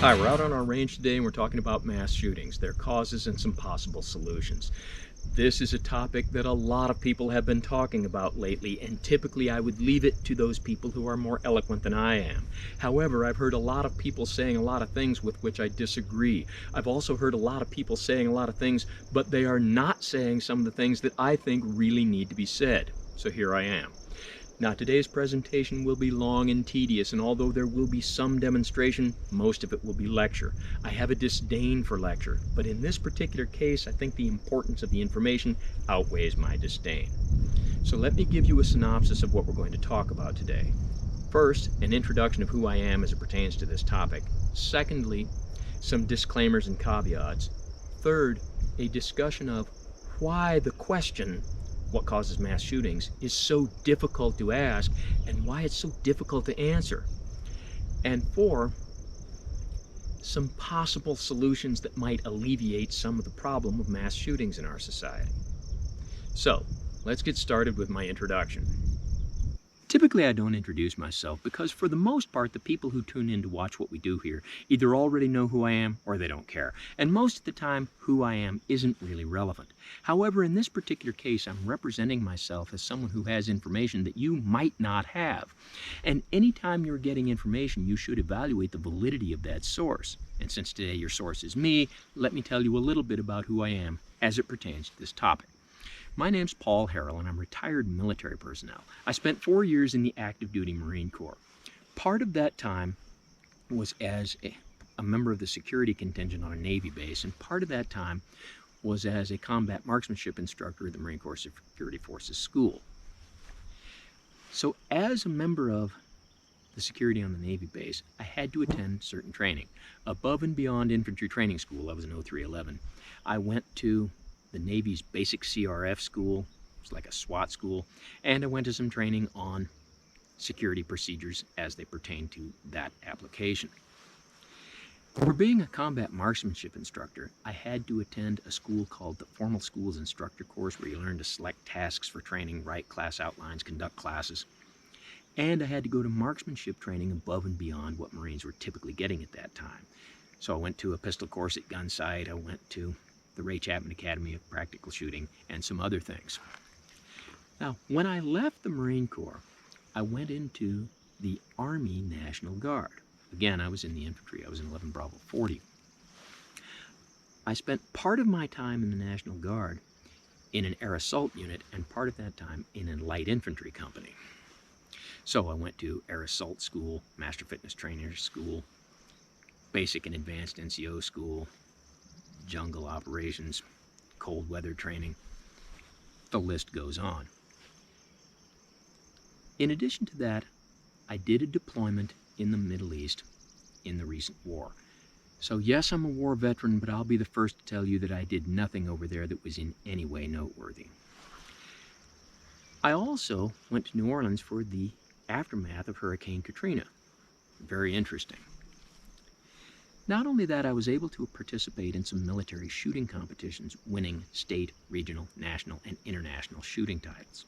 Hi, we're out on our range today and we're talking about mass shootings, their causes, and some possible solutions. This is a topic that a lot of people have been talking about lately, and typically I would leave it to those people who are more eloquent than I am. However, I've heard a lot of people saying a lot of things with which I disagree. I've also heard a lot of people saying a lot of things, but they are not saying some of the things that I think really need to be said. So here I am. Now, today's presentation will be long and tedious, and although there will be some demonstration, most of it will be lecture. I have a disdain for lecture, but in this particular case, I think the importance of the information outweighs my disdain. So let me give you a synopsis of what we're going to talk about today. First, an introduction of who I am as it pertains to this topic. Secondly, some disclaimers and caveats. Third, a discussion of why the question, what causes mass shootings, is so difficult to ask and why it's so difficult to answer. And four, some possible solutions that might alleviate some of the problem of mass shootings in our society. So, let's get started with my introduction. Typically I don't introduce myself because for the most part the people who tune in to watch what we do here either already know who I am or they don't care. And most of the time who I am isn't really relevant. However, in this particular case I'm representing myself as someone who has information that you might not have. And anytime you're getting information you should evaluate the validity of that source. And since today your source is me, let me tell you a little bit about who I am as it pertains to this topic. My name's Paul Harrell, and I'm retired military personnel. I spent 4 years in the active duty Marine Corps. Part of that time was as a member of the security contingent on a Navy base, and part of that time was as a combat marksmanship instructor at the Marine Corps Security Forces School. So as a member of the security on the Navy base, I had to attend certain training. Above and beyond infantry training school, I was in 0311, I went to the Navy's basic CRF school. It's like a SWAT school, and I went to some training on security procedures as they pertain to that application. For being a combat marksmanship instructor, I had to attend a school called the Formal Schools Instructor Course, where you learn to select tasks for training, write class outlines, conduct classes. And I had to go to marksmanship training above and beyond what Marines were typically getting at that time. So I went to a pistol course at Gunsight, I went to the Ray Chapman Academy of Practical Shooting, and some other things. Now, when I left the Marine Corps, I went into the Army National Guard. Again, I was in the infantry. I was in 11 Bravo 40. I spent part of my time in the National Guard in an air assault unit, and part of that time in a light infantry company. So I went to air assault school, master fitness trainer school, basic and advanced NCO school, jungle operations, cold weather training. The list goes on. In addition to that, I did a deployment in the Middle East in the recent war. So yes, I'm a war veteran, but I'll be the first to tell you that I did nothing over there that was in any way noteworthy. I also went to New Orleans for the aftermath of Hurricane Katrina. Very interesting. Not only that, I was able to participate in some military shooting competitions, winning state, regional, national, and international shooting titles.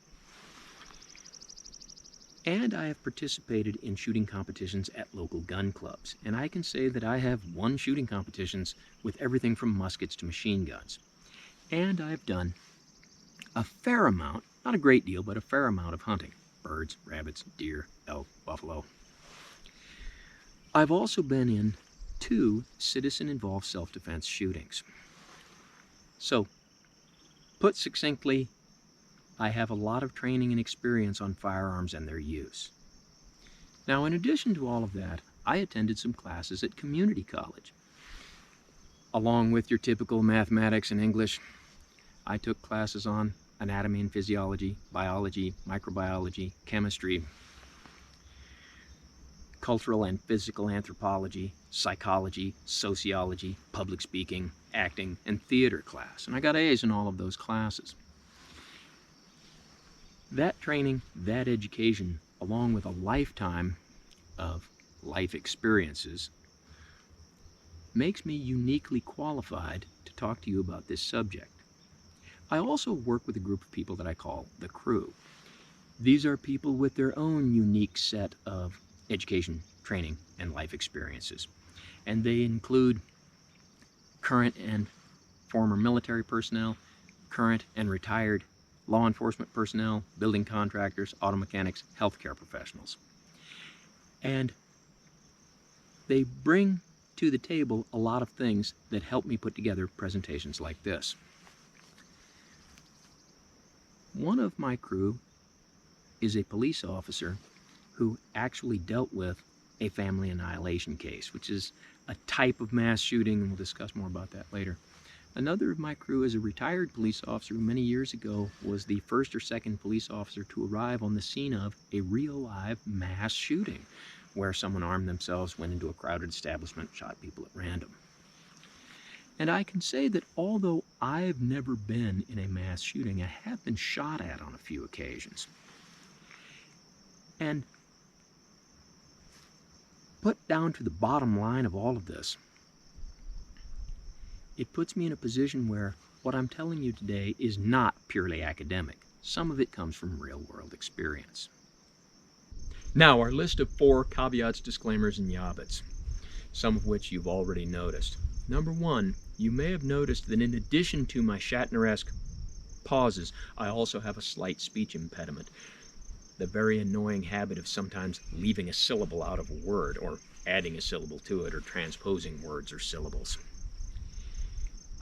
And I have participated in shooting competitions at local gun clubs, and I can say that I have won shooting competitions with everything from muskets to machine guns. And I've done a fair amount, not a great deal, but a fair amount of hunting. Birds, rabbits, deer, elk, buffalo. I've also been in 2 citizen-involved self-defense shootings. So, put succinctly, I have a lot of training and experience on firearms and their use. Now, in addition to all of that, I attended some classes at community college. Along with your typical mathematics and English, I took classes on anatomy and physiology, biology, microbiology, chemistry, cultural and physical anthropology, psychology, sociology, public speaking, acting, and theater class. And I got A's in all of those classes. That training, that education, along with a lifetime of life experiences, makes me uniquely qualified to talk to you about this subject. I also work with a group of people that I call the crew. These are people with their own unique set of education, training, and life experiences. and they include current and former military personnel, current and retired law enforcement personnel, building contractors, auto mechanics, healthcare professionals. And they bring to the table a lot of things that help me put together presentations like this. One of my crew is a police officer who actually dealt with a family annihilation case, which is a type of mass shooting, and we'll discuss more about that later. Another of my crew is a retired police officer who many years ago was the first or second police officer to arrive on the scene of a real live mass shooting where someone armed themselves, went into a crowded establishment, shot people at random. And I can say that although I've never been in a mass shooting, I have been shot at on a few occasions. And put down to the bottom line of all of this, it puts me in a position where what I'm telling you today is not purely academic. Some of it comes from real-world experience. Now, our list of 4 caveats, disclaimers, and yabbits, some of which you've already noticed. Number 1, you may have noticed that in addition to my Shatner-esque pauses, I also have a slight speech impediment. The very annoying habit of sometimes leaving a syllable out of a word, or adding a syllable to it, or transposing words or syllables.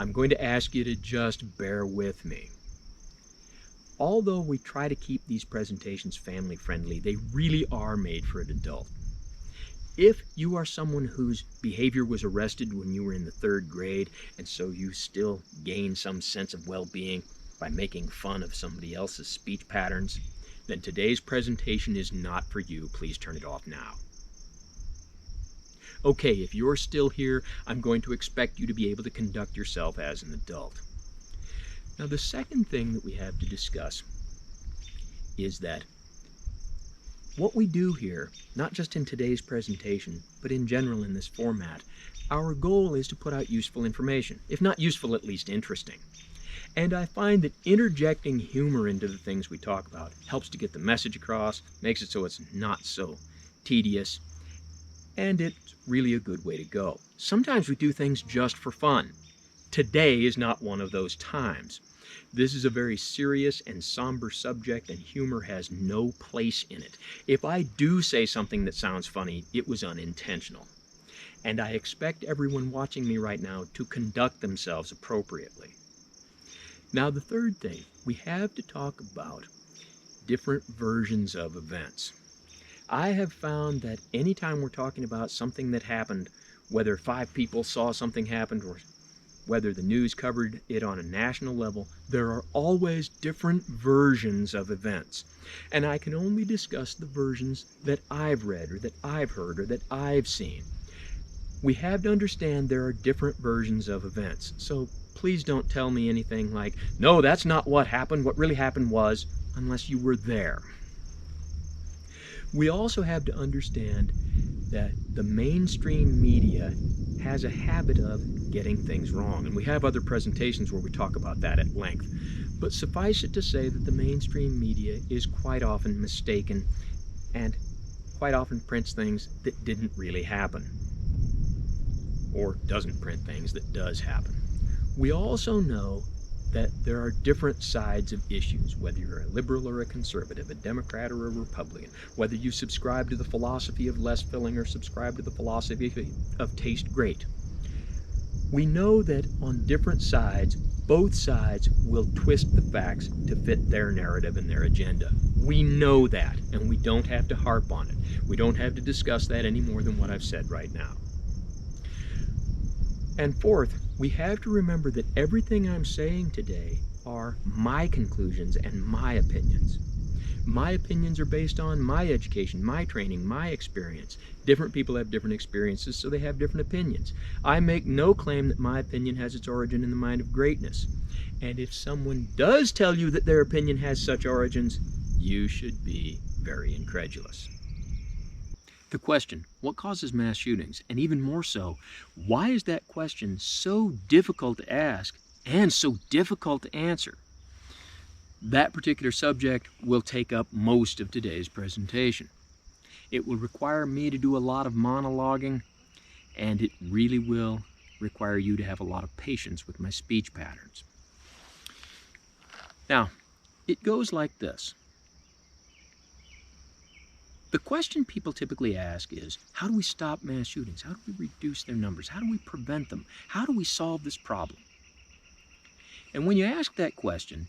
I'm going to ask you to just bear with me. Although we try to keep these presentations family friendly, they really are made for an adult. If you are someone whose behavior was arrested when you were in the 3rd grade, and so you still gain some sense of well-being by making fun of somebody else's speech patterns, then today's presentation is not for you. Please turn it off now. Okay, if you're still here, I'm going to expect you to be able to conduct yourself as an adult. Now, the second thing that we have to discuss is that what we do here, not just in today's presentation, but in general in this format, our goal is to put out useful information, if not useful, at least interesting. And I find that interjecting humor into the things we talk about helps to get the message across, makes it so it's not so tedious, and it's really a good way to go. Sometimes we do things just for fun. Today is not one of those times. This is a very serious and somber subject, and humor has no place in it. If I do say something that sounds funny, it was unintentional. And I expect everyone watching me right now to conduct themselves appropriately. Now, the third thing, we have to talk about different versions of events. I have found that anytime we're talking about something that happened, whether 5 people saw something happen or whether the news covered it on a national level, there are always different versions of events. And I can only discuss the versions that I've read or that I've heard or that I've seen. We have to understand there are different versions of events. So please don't tell me anything like, no, that's not what happened. What really happened was, unless you were there. We also have to understand that the mainstream media has a habit of getting things wrong. And we have other presentations where we talk about that at length. But suffice it to say that the mainstream media is quite often mistaken and quite often prints things that didn't really happen, or doesn't print things that does happen. We also know that there are different sides of issues, whether you're a liberal or a conservative, a Democrat or a Republican, whether you subscribe to the philosophy of less filling or subscribe to the philosophy of taste great. We know that on different sides, both sides will twist the facts to fit their narrative and their agenda. We know that, and we don't have to harp on it. We don't have to discuss that any more than what I've said right now. And fourth, we have to remember that everything I'm saying today are my conclusions and my opinions. My opinions are based on my education, my training, my experience. Different people have different experiences, so they have different opinions. I make no claim that my opinion has its origin in the mind of greatness. And if someone does tell you that their opinion has such origins, you should be very incredulous. The question, what causes mass shootings? And even more so, why is that question so difficult to ask and so difficult to answer? That particular subject will take up most of today's presentation. It will require me to do a lot of monologuing, and it really will require you to have a lot of patience with my speech patterns. Now, it goes like this. The question people typically ask is, how do we stop mass shootings? How do we reduce their numbers? How do we prevent them? How do we solve this problem? And when you ask that question,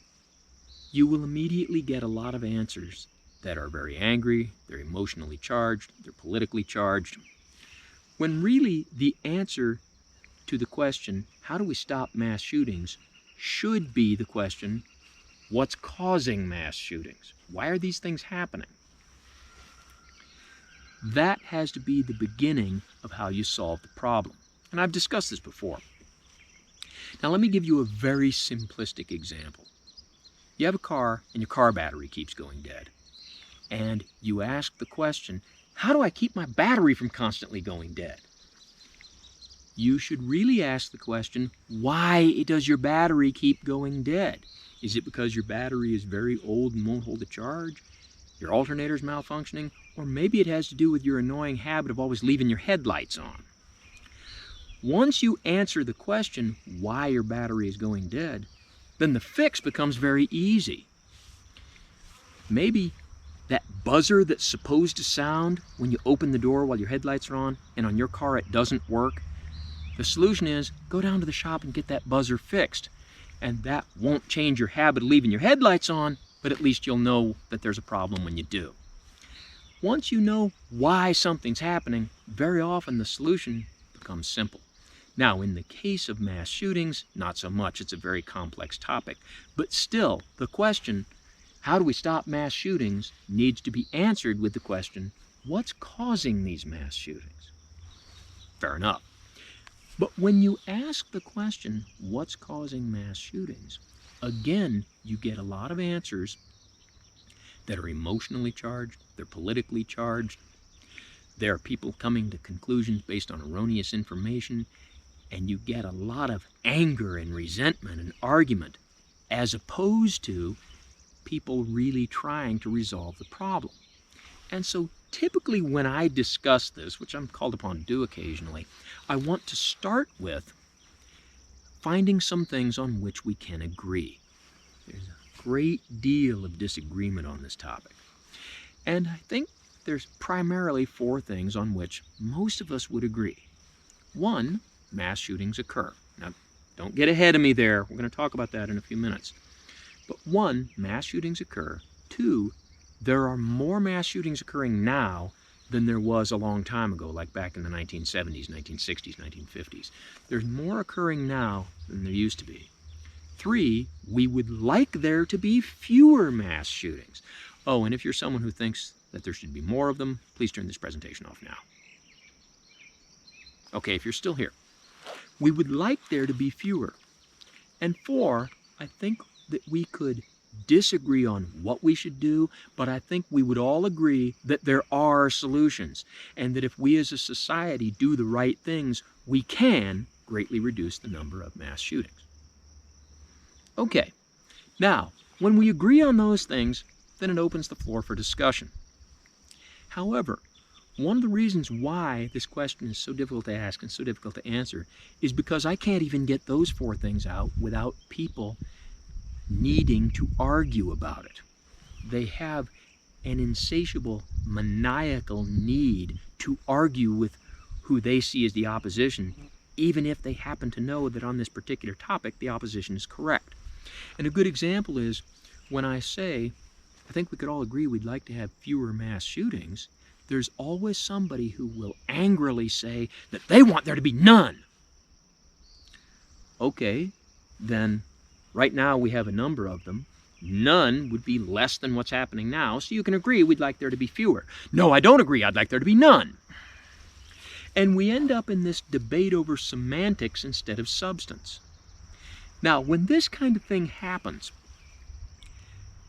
you will immediately get a lot of answers that are very angry, they're emotionally charged, they're politically charged, when really the answer to the question, how do we stop mass shootings, should be the question, what's causing mass shootings? Why are these things happening? That has to be the beginning of how you solve the problem. And I've discussed this before. Now let me give you a very simplistic example. You have a car and your car battery keeps going dead. And you ask the question, how do I keep my battery from constantly going dead? You should really ask the question, why does your battery keep going dead? Is it because your battery is very old and won't hold a charge? Your alternator's malfunctioning? Or maybe it has to do with your annoying habit of always leaving your headlights on. Once you answer the question, why your battery is going dead, then the fix becomes very easy. Maybe that buzzer that's supposed to sound when you open the door while your headlights are on, and on your car it doesn't work. The solution is, go down to the shop and get that buzzer fixed. And that won't change your habit of leaving your headlights on, but at least you'll know that there's a problem when you do. Once you know why something's happening, very often the solution becomes simple. Now, in the case of mass shootings, not so much. It's a very complex topic. But still, the question, how do we stop mass shootings, needs to be answered with the question, what's causing these mass shootings? Fair enough. But when you ask the question, what's causing mass shootings, again, you get a lot of answers that are emotionally charged, they're politically charged, there are people coming to conclusions based on erroneous information, and you get a lot of anger and resentment and argument, as opposed to people really trying to resolve the problem. And so typically when I discuss this, which I'm called upon to do occasionally, I want to start with finding some things on which we can agree. There's a great deal of disagreement on this topic. And I think there's primarily 4 things on which most of us would agree. 1, mass shootings occur. Now, don't get ahead of me there. We're going to talk about that in a few minutes. But 1, mass shootings occur. 2, there are more mass shootings occurring now than there was a long time ago, like back in the 1970s, 1960s, 1950s. There's more occurring now than there used to be. 3, we would like there to be fewer mass shootings. Oh, and if you're someone who thinks that there should be more of them, please turn this presentation off now. Okay, if you're still here. We would like there to be fewer. And 4, I think that we could disagree on what we should do, but I think we would all agree that there are solutions, and that if we as a society do the right things, we can greatly reduce the number of mass shootings. Okay, now, when we agree on those things, then it opens the floor for discussion. However, one of the reasons why this question is so difficult to ask and so difficult to answer is because I can't even get those 4 things out without people needing to argue about it. They have an insatiable, maniacal need to argue with who they see as the opposition, even if they happen to know that on this particular topic the opposition is correct. And a good example is when I say, I think we could all agree we'd like to have fewer mass shootings, there's always somebody who will angrily say that they want there to be none. Okay, then right now we have a number of them. None would be less than what's happening now, so you can agree we'd like there to be fewer. No, I don't agree, I'd like there to be none. And we end up in this debate over semantics instead of substance. Now, when this kind of thing happens,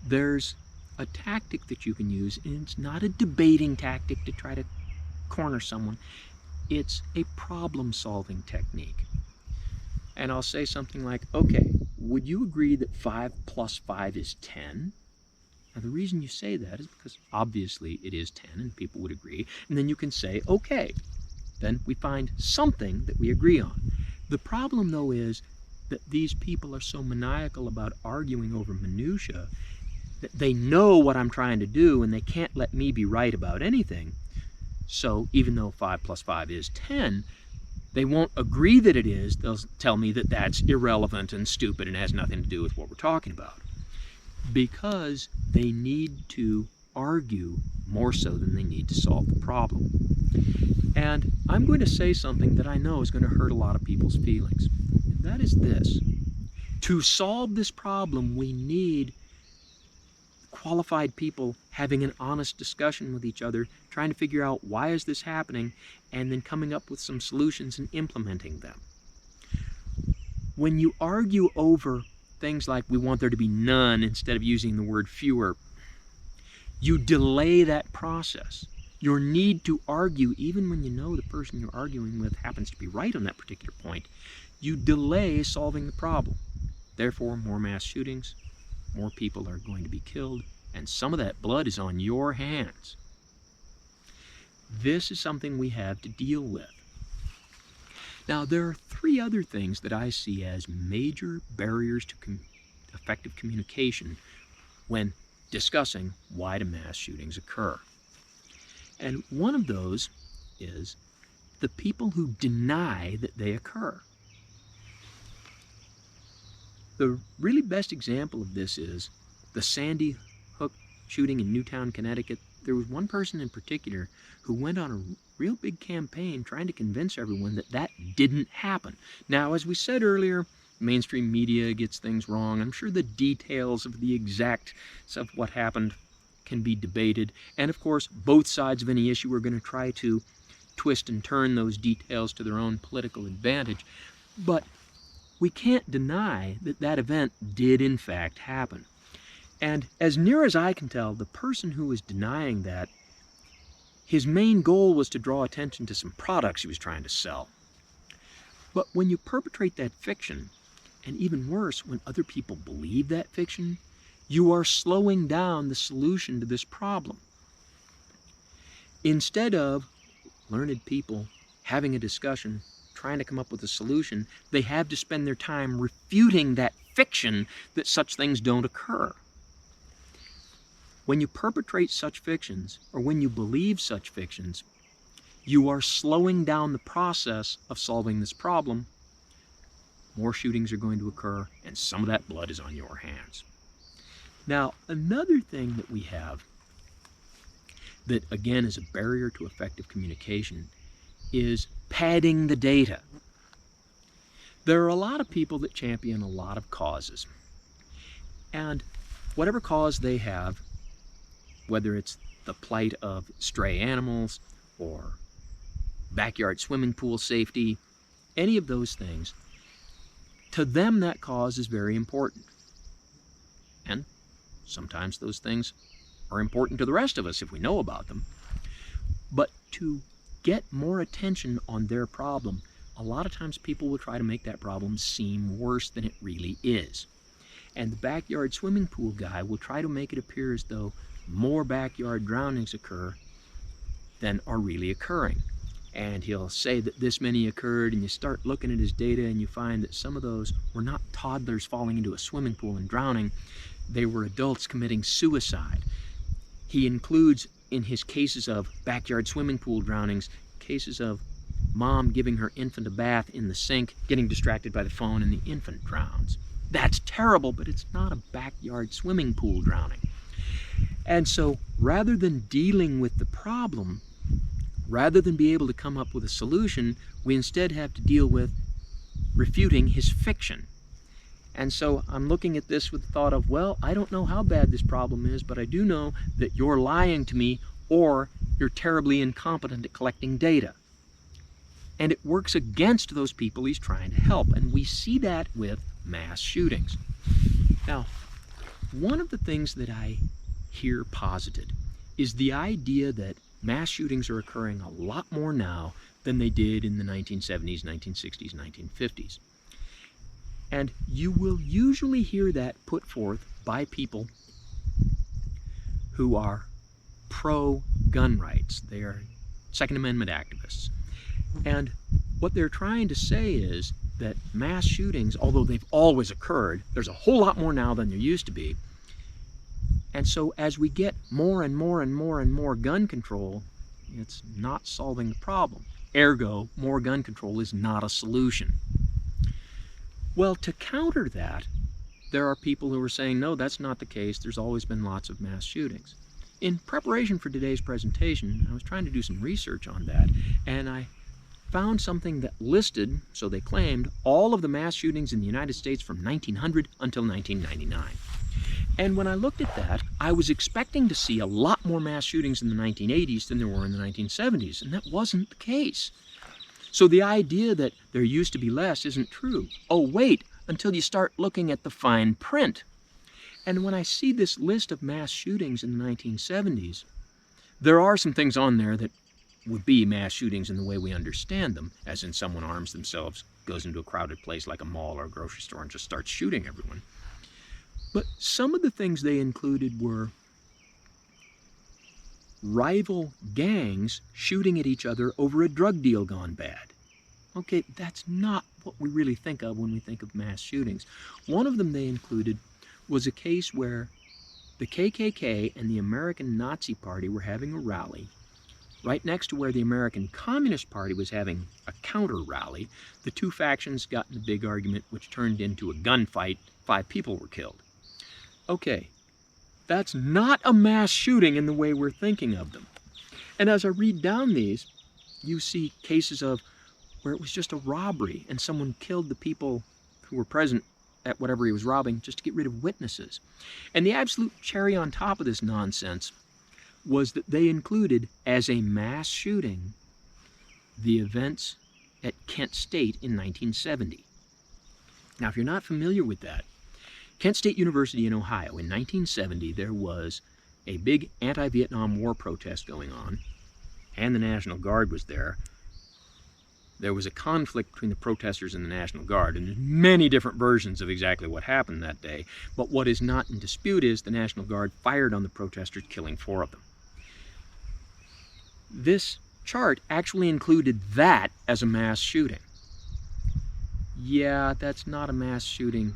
there's a tactic that you can use, and it's not a debating tactic to try to corner someone. It's a problem-solving technique. And I'll say something like, okay, would you agree that 5 plus 5 is 10? Now, the reason you say that is because obviously it is 10, and people would agree. And then you can say, okay, then we find something that we agree on. The problem, though, is that these people are so maniacal about arguing over minutia that they know what I'm trying to do and they can't let me be right about anything. So even though 5 plus 5 is 10, they won't agree that it is. They'll tell me that that's irrelevant and stupid and has nothing to do with what we're talking about. Because they need to argue more so than they need to solve the problem. And I'm going to say something that I know is going to hurt a lot of people's feelings. And that is this. To solve this problem, we need qualified people having an honest discussion with each other, trying to figure out why is this happening, and then coming up with some solutions and implementing them. When you argue over things like we want there to be none instead of using the word fewer, you delay that process. Your need to argue, even when you know the person you're arguing with happens to be right on that particular point, you delay solving the problem. Therefore, more mass shootings, more people are going to be killed, and some of that blood is on your hands. This is something we have to deal with. Now, there are 3 other things that I see as major barriers to effective communication when discussing why do mass shootings occur. And one of those is the people who deny that they occur. The really best example of this is the Sandy Hook shooting in Newtown, Connecticut. There was one person in particular who went on a real big campaign trying to convince everyone that that didn't happen. Now, as we said earlier, mainstream media gets things wrong. I'm sure the details of the exacts of what happened can be debated. And of course, both sides of any issue are going to try to twist and turn those details to their own political advantage. But we can't deny that that event did in fact happen. And as near as I can tell, the person who was denying that, his main goal was to draw attention to some products he was trying to sell. But when you perpetrate that fiction, and even worse, when other people believe that fiction, you are slowing down the solution to this problem. Instead of learned people having a discussion, trying to come up with a solution, they have to spend their time refuting that fiction that such things don't occur. When you perpetrate such fictions, or when you believe such fictions, you are slowing down the process of solving this problem. More shootings are going to occur, and some of that blood is on your hands. Now, another thing that we have that, again, is a barrier to effective communication is padding the data. There are a lot of people that champion a lot of causes. And whatever cause they have, whether it's the plight of stray animals or backyard swimming pool safety, any of those things, to them that cause is very important. And sometimes those things are important to the rest of us if we know about them. But to get more attention on their problem, a lot of times people will try to make that problem seem worse than it really is. And the backyard swimming pool guy will try to make it appear as though more backyard drownings occur than are really occurring. And he'll say that this many occurred, and you start looking at his data and you find that some of those were not toddlers falling into a swimming pool and drowning, they were adults committing suicide. He includes in his cases of backyard swimming pool drownings, cases of mom giving her infant a bath in the sink, getting distracted by the phone, and the infant drowns. That's terrible, but it's not a backyard swimming pool drowning. And so rather than dealing with the problem, rather than be able to come up with a solution, we instead have to deal with refuting his fiction. And so I'm looking at this with the thought of, well, I don't know how bad this problem is, but I do know that you're lying to me or you're terribly incompetent at collecting data. And it works against those people he's trying to help. And we see that with mass shootings. Now, one of the things that I hear posited is the idea that mass shootings are occurring a lot more now than they did in the 1970s, 1960s, 1950s. And you will usually hear that put forth by people who are pro-gun rights. They are Second Amendment activists. And what they're trying to say is that mass shootings, although they've always occurred, there's a whole lot more now than there used to be. And so as we get more and more and more and more gun control, it's not solving the problem. Ergo, more gun control is not a solution. Well, to counter that, there are people who are saying, no, that's not the case. There's always been lots of mass shootings. In preparation for today's presentation, I was trying to do some research on that, and I found something that listed, so they claimed, all of the mass shootings in the United States from 1900 until 1999. And when I looked at that, I was expecting to see a lot more mass shootings in the 1980s than there were in the 1970s, and that wasn't the case. So the idea that there used to be less isn't true. Oh, wait, until you start looking at the fine print. And when I see this list of mass shootings in the 1970s, there are some things on there that would be mass shootings in the way we understand them, as in someone arms themselves, goes into a crowded place like a mall or a grocery store and just starts shooting everyone. But some of the things they included were rival gangs shooting at each other over a drug deal gone bad. Okay, that's not what we really think of when we think of mass shootings. One of them they included was a case where the KKK and the American Nazi Party were having a rally right next to where the American Communist Party was having a counter rally. The two factions got in a big argument which turned into a gunfight. 5 people were killed. Okay, that's not a mass shooting in the way we're thinking of them. And as I read down these, you see cases of where it was just a robbery and someone killed the people who were present at whatever he was robbing just to get rid of witnesses. And the absolute cherry on top of this nonsense was that they included as a mass shooting the events at Kent State in 1970. Now, if you're not familiar with that, Kent State University in Ohio, in 1970, there was a big anti-Vietnam War protest going on, and the National Guard was there. There was a conflict between the protesters and the National Guard, and there's many different versions of exactly what happened that day. But what is not in dispute is the National Guard fired on the protesters, killing 4 of them. This chart actually included that as a mass shooting. Yeah, that's not a mass shooting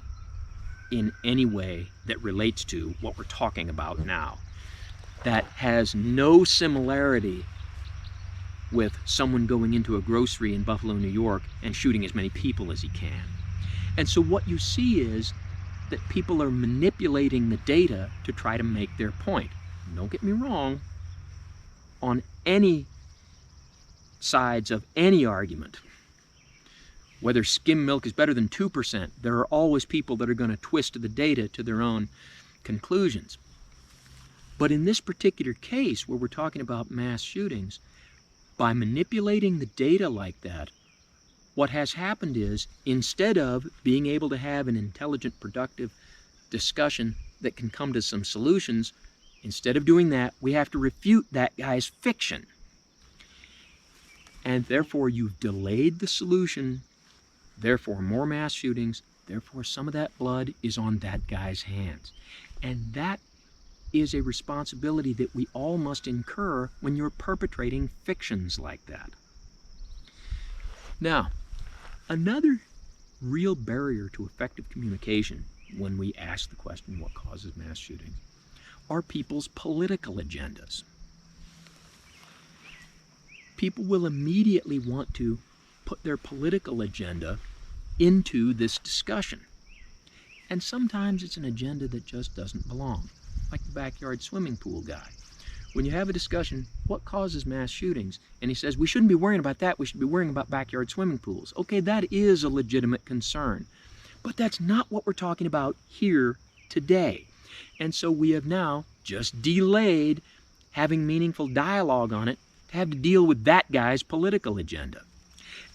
in any way that relates to what we're talking about now. That has no similarity with someone going into a grocery in Buffalo, New York and shooting as many people as he can. And so what you see is that people are manipulating the data to try to make their point. Don't get me wrong, on any sides of any argument, whether skim milk is better than 2%, there are always people that are going to twist the data to their own conclusions. But in this particular case, where we're talking about mass shootings, by manipulating the data like that, what has happened is, instead of being able to have an intelligent, productive discussion that can come to some solutions, instead of doing that, we have to refute that guy's fiction. And therefore, you've delayed the solution. Therefore, more mass shootings. Therefore, some of that blood is on that guy's hands. And that is a responsibility that we all must incur when you're perpetrating fictions like that. Now, another real barrier to effective communication when we ask the question, what causes mass shootings, are people's political agendas. People will immediately want to put their political agenda into this discussion. And sometimes it's an agenda that just doesn't belong, like the backyard swimming pool guy. When you have a discussion, what causes mass shootings? And he says, we shouldn't be worrying about that, we should be worrying about backyard swimming pools. Okay, that is a legitimate concern. But that's not what we're talking about here today. And so we have now just delayed having meaningful dialogue on it to have to deal with that guy's political agenda.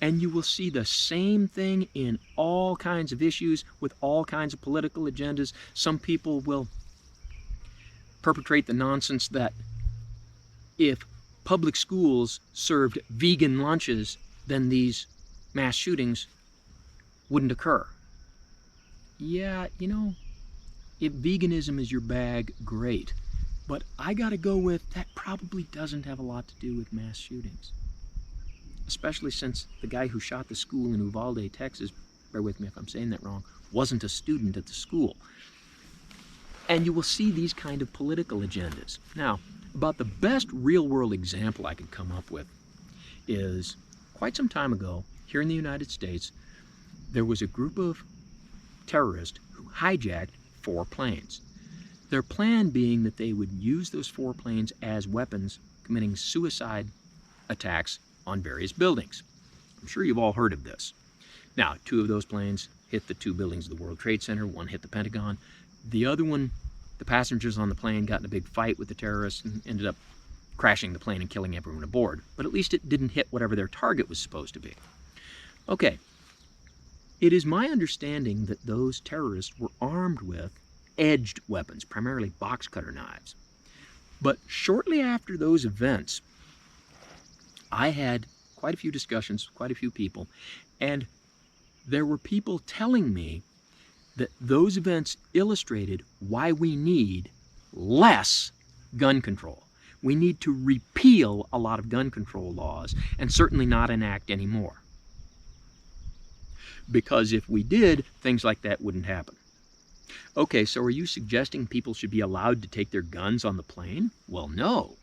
And you will see the same thing in all kinds of issues with all kinds of political agendas. Some people will perpetrate the nonsense that if public schools served vegan lunches, then these mass shootings wouldn't occur. Yeah, you know, if veganism is your bag, great. But I gotta go with that probably doesn't have a lot to do with mass shootings. especially since the guy who shot the school in Uvalde, Texas, bear with me if I'm saying that wrong, wasn't a student at the school. And you will see these kind of political agendas. Now, about the best real-world example I could come up with is quite some time ago, here in the United States, there was a group of terrorists who hijacked 4 planes. Their plan being that they would use those 4 planes as weapons, committing suicide attacks on various buildings. I'm sure you've all heard of this. Now, 2 of those planes hit the 2 buildings of the World Trade Center, 1 hit the Pentagon. The other one, the passengers on the plane got in a big fight with the terrorists and ended up crashing the plane and killing everyone aboard. But at least it didn't hit whatever their target was supposed to be. Okay, it is my understanding that those terrorists were armed with edged weapons, primarily box cutter knives. But shortly after those events, I had quite a few discussions with quite a few people, and there were people telling me that those events illustrated why we need less gun control. We need to repeal a lot of gun control laws and certainly not enact any more. Because if we did, things like that wouldn't happen. Okay, so are you suggesting people should be allowed to take their guns on the plane? Well, no.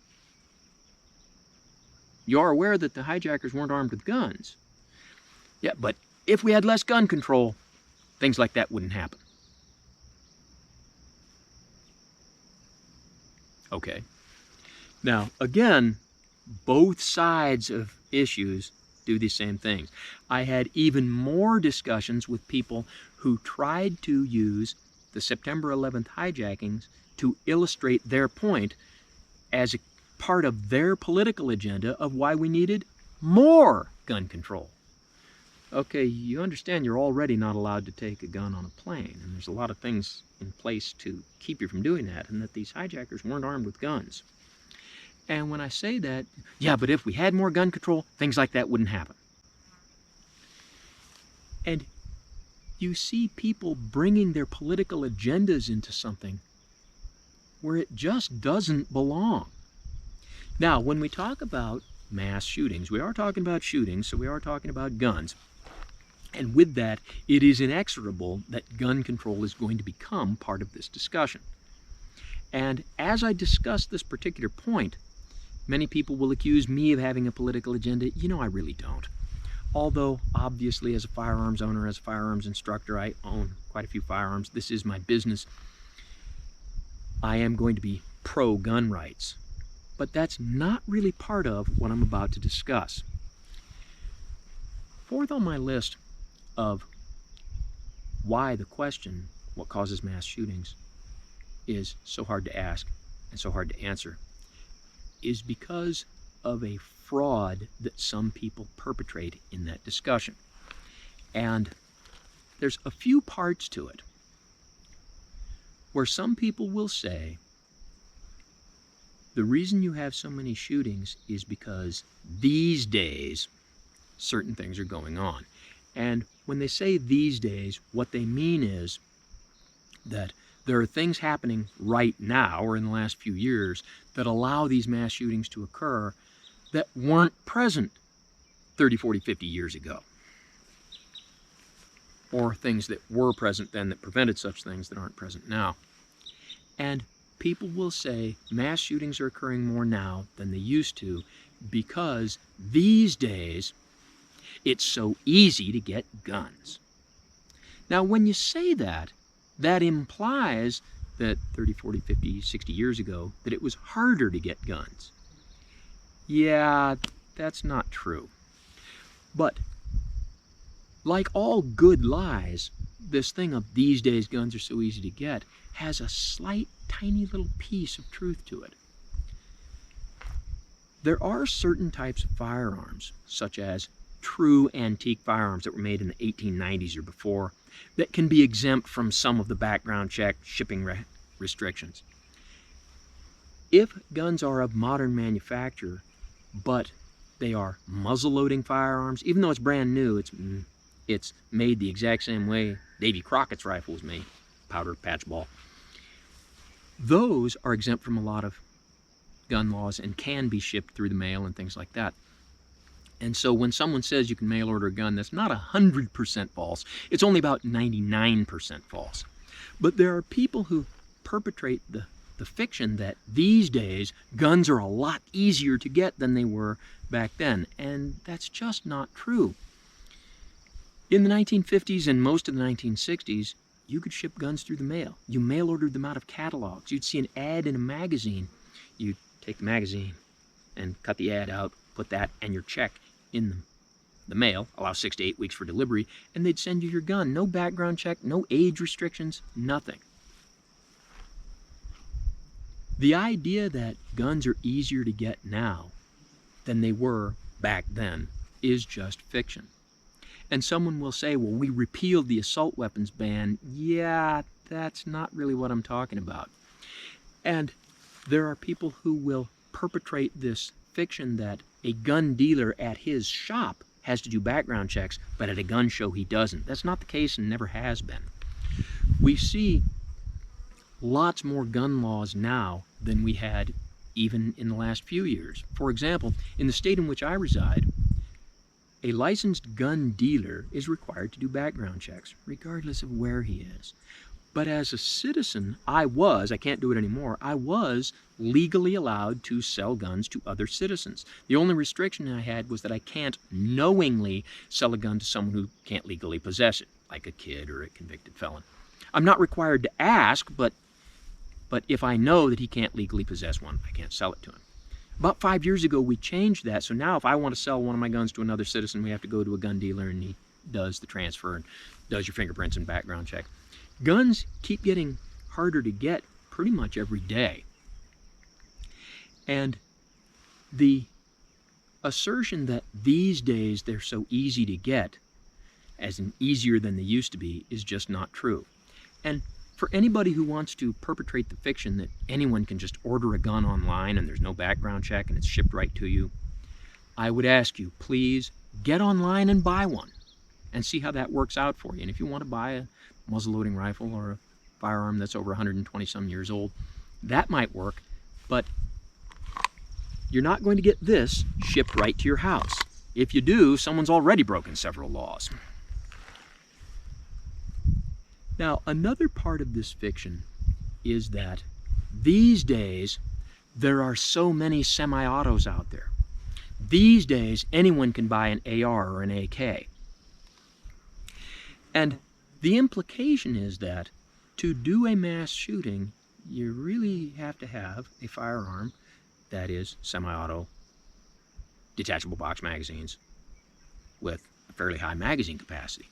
You are aware that the hijackers weren't armed with guns. Yeah, but if we had less gun control, things like that wouldn't happen. Okay. Now, again, both sides of issues do the same things. I had even more discussions with people who tried to use the September 11th hijackings to illustrate their point as a part of their political agenda of why we needed more gun control. Okay, you understand you're already not allowed to take a gun on a plane, and there's a lot of things in place to keep you from doing that, and that these hijackers weren't armed with guns. And when I say that, yeah, but if we had more gun control, things like that wouldn't happen. And you see people bringing their political agendas into something where it just doesn't belong. Now, when we talk about mass shootings, we are talking about shootings, so we are talking about guns. And with that, it is inexorable that gun control is going to become part of this discussion. And as I discuss this particular point, many people will accuse me of having a political agenda. You know, I really don't. Although, obviously, as a firearms owner, as a firearms instructor, I own quite a few firearms. This is my business. I am going to be pro-gun rights. But that's not really part of what I'm about to discuss. Fourth on my list of why the question, what causes mass shootings, is so hard to ask and so hard to answer, is because of a fraud that some people perpetrate in that discussion. And there's a few parts to it where some people will say the reason you have so many shootings is because these days certain things are going on. And when they say these days, what they mean is that there are things happening right now or in the last few years that allow these mass shootings to occur that weren't present 30, 40, 50 years ago. Or things that were present then that prevented such things that aren't present now. And people will say mass shootings are occurring more now than they used to because these days it's so easy to get guns. Now, when you say that, that implies that 30, 40, 50, 60 years ago, that it was harder to get guns. Yeah, that's not true. But like all good lies, this thing of these days guns are so easy to get has a slight, tiny little piece of truth to it. There are certain types of firearms, such as true antique firearms that were made in the 1890s or before, that can be exempt from some of the background check shipping restrictions. If guns are of modern manufacture, but they are muzzle-loading firearms, even though it's brand new, it's made the exact same way Davy Crockett's rifle was made, powder patch ball. Those are exempt from a lot of gun laws and can be shipped through the mail and things like that. And so when someone says you can mail order a gun, that's not 100% false. It's only about 99% false. But there are people who perpetrate the fiction that these days guns are a lot easier to get than they were back then. And that's just not true. In the 1950s and most of the 1960s, you could ship guns through the mail. You mail ordered them out of catalogs. You'd see an ad in a magazine. You'd take the magazine and cut the ad out, put that and your check in the mail, allow 6 to 8 weeks for delivery, and they'd send you your gun. No background check, no age restrictions, nothing. The idea that guns are easier to get now than they were back then is just fiction. And someone will say, well, we repealed the assault weapons ban. Yeah, that's not really what I'm talking about. And there are people who will perpetrate this fiction that a gun dealer at his shop has to do background checks, but at a gun show he doesn't. That's not the case and never has been. We see lots more gun laws now than we had even in the last few years. For example, in the state in which I reside, a licensed gun dealer is required to do background checks, regardless of where he is. But as a citizen, I can't do it anymore, I was legally allowed to sell guns to other citizens. The only restriction I had was that I can't knowingly sell a gun to someone who can't legally possess it, like a kid or a convicted felon. I'm not required to ask, but if I know that he can't legally possess one, I can't sell it to him. About 5 years ago, we changed that, so now if I want to sell one of my guns to another citizen, we have to go to a gun dealer and he does the transfer and does your fingerprints and background check. Guns keep getting harder to get pretty much every day. And the assertion that these days they're so easy to get, as in easier than they used to be, is just not true. And for anybody who wants to perpetrate the fiction that anyone can just order a gun online and there's no background check and it's shipped right to you, I would ask you, please get online and buy one and see how that works out for you. And if you want to buy a muzzle-loading rifle or a firearm that's over 120 some years old, that might work, but you're not going to get this shipped right to your house. If you do, someone's already broken several laws. Now, another part of this fiction is that these days there are so many semi-autos out there. These days anyone can buy an AR or an AK. And the implication is that to do a mass shooting, you really have to have a firearm that is semi-auto, detachable box magazines with a fairly high magazine capacity.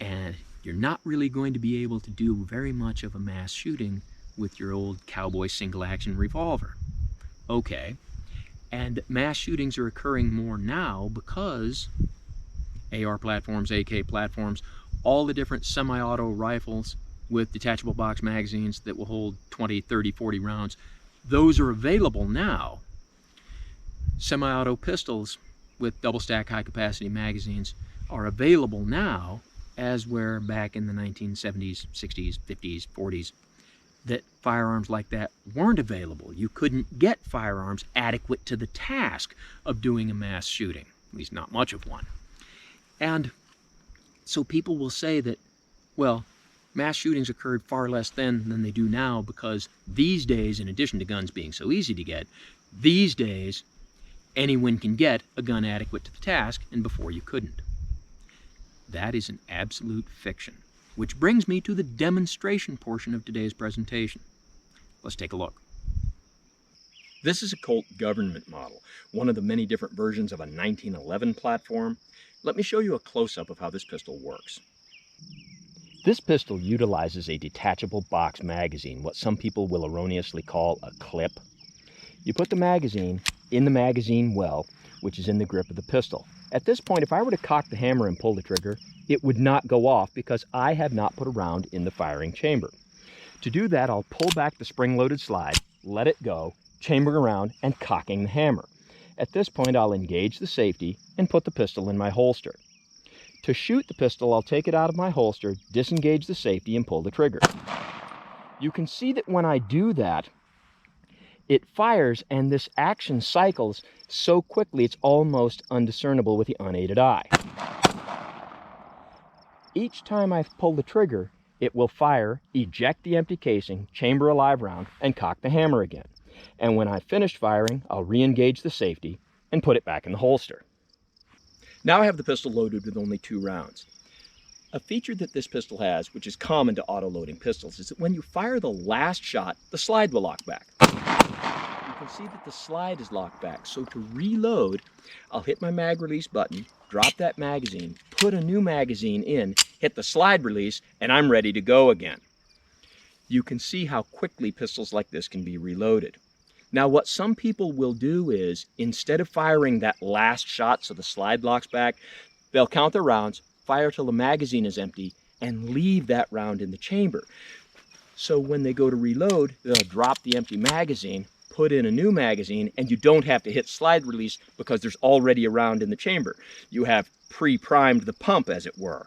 And you're not really going to be able to do very much of a mass shooting with your old cowboy single-action revolver. Okay, and mass shootings are occurring more now because AR platforms, AK platforms, all the different semi-auto rifles with detachable box magazines that will hold 20, 30, 40 rounds, those are available now. Semi-auto pistols with double-stack high-capacity magazines are available now, as were back in the 1970s, 60s, 50s, 40s, that firearms like that weren't available. You couldn't get firearms adequate to the task of doing a mass shooting, at least not much of one. And so people will say that, well, mass shootings occurred far less then than they do now because these days, in addition to guns being so easy to get, these days anyone can get a gun adequate to the task, and before you couldn't. That is an absolute fiction, which brings me to the demonstration portion of today's presentation. Let's take a look. This is a Colt government model, one of the many different versions of a 1911 platform. Let me show you a close-up of how this pistol works. This pistol utilizes a detachable box magazine, what some people will erroneously call a clip. You put the magazine in the magazine well, which is in the grip of the pistol. At this point, if I were to cock the hammer and pull the trigger, it would not go off because I have not put a round in the firing chamber. To do that, I'll pull back the spring-loaded slide, let it go, chambering around, and cocking the hammer. At this point, I'll engage the safety and put the pistol in my holster. To shoot the pistol, I'll take it out of my holster, disengage the safety, and pull the trigger. You can see that when I do that, It fires, and this action cycles so quickly it's almost undiscernible with the unaided eye. Each time I pull the trigger, it will fire, eject the empty casing, chamber a live round, and cock the hammer again. And when I've finished firing, I'll re-engage the safety and put it back in the holster. Now I have the pistol loaded with only 2 rounds. A feature that this pistol has, which is common to auto-loading pistols, is that when you fire the last shot, the slide will lock back. You can see that the slide is locked back, so to reload, I'll hit my mag release button, drop that magazine, put a new magazine in, hit the slide release, and I'm ready to go again. You can see how quickly pistols like this can be reloaded. Now what some people will do is, instead of firing that last shot so the slide locks back, they'll count their rounds, fire till the magazine is empty, and leave that round in the chamber. So when they go to reload, they'll drop the empty magazine, put in a new magazine, and you don't have to hit slide release because there's already a round in the chamber. You have pre-primed the pump, as it were.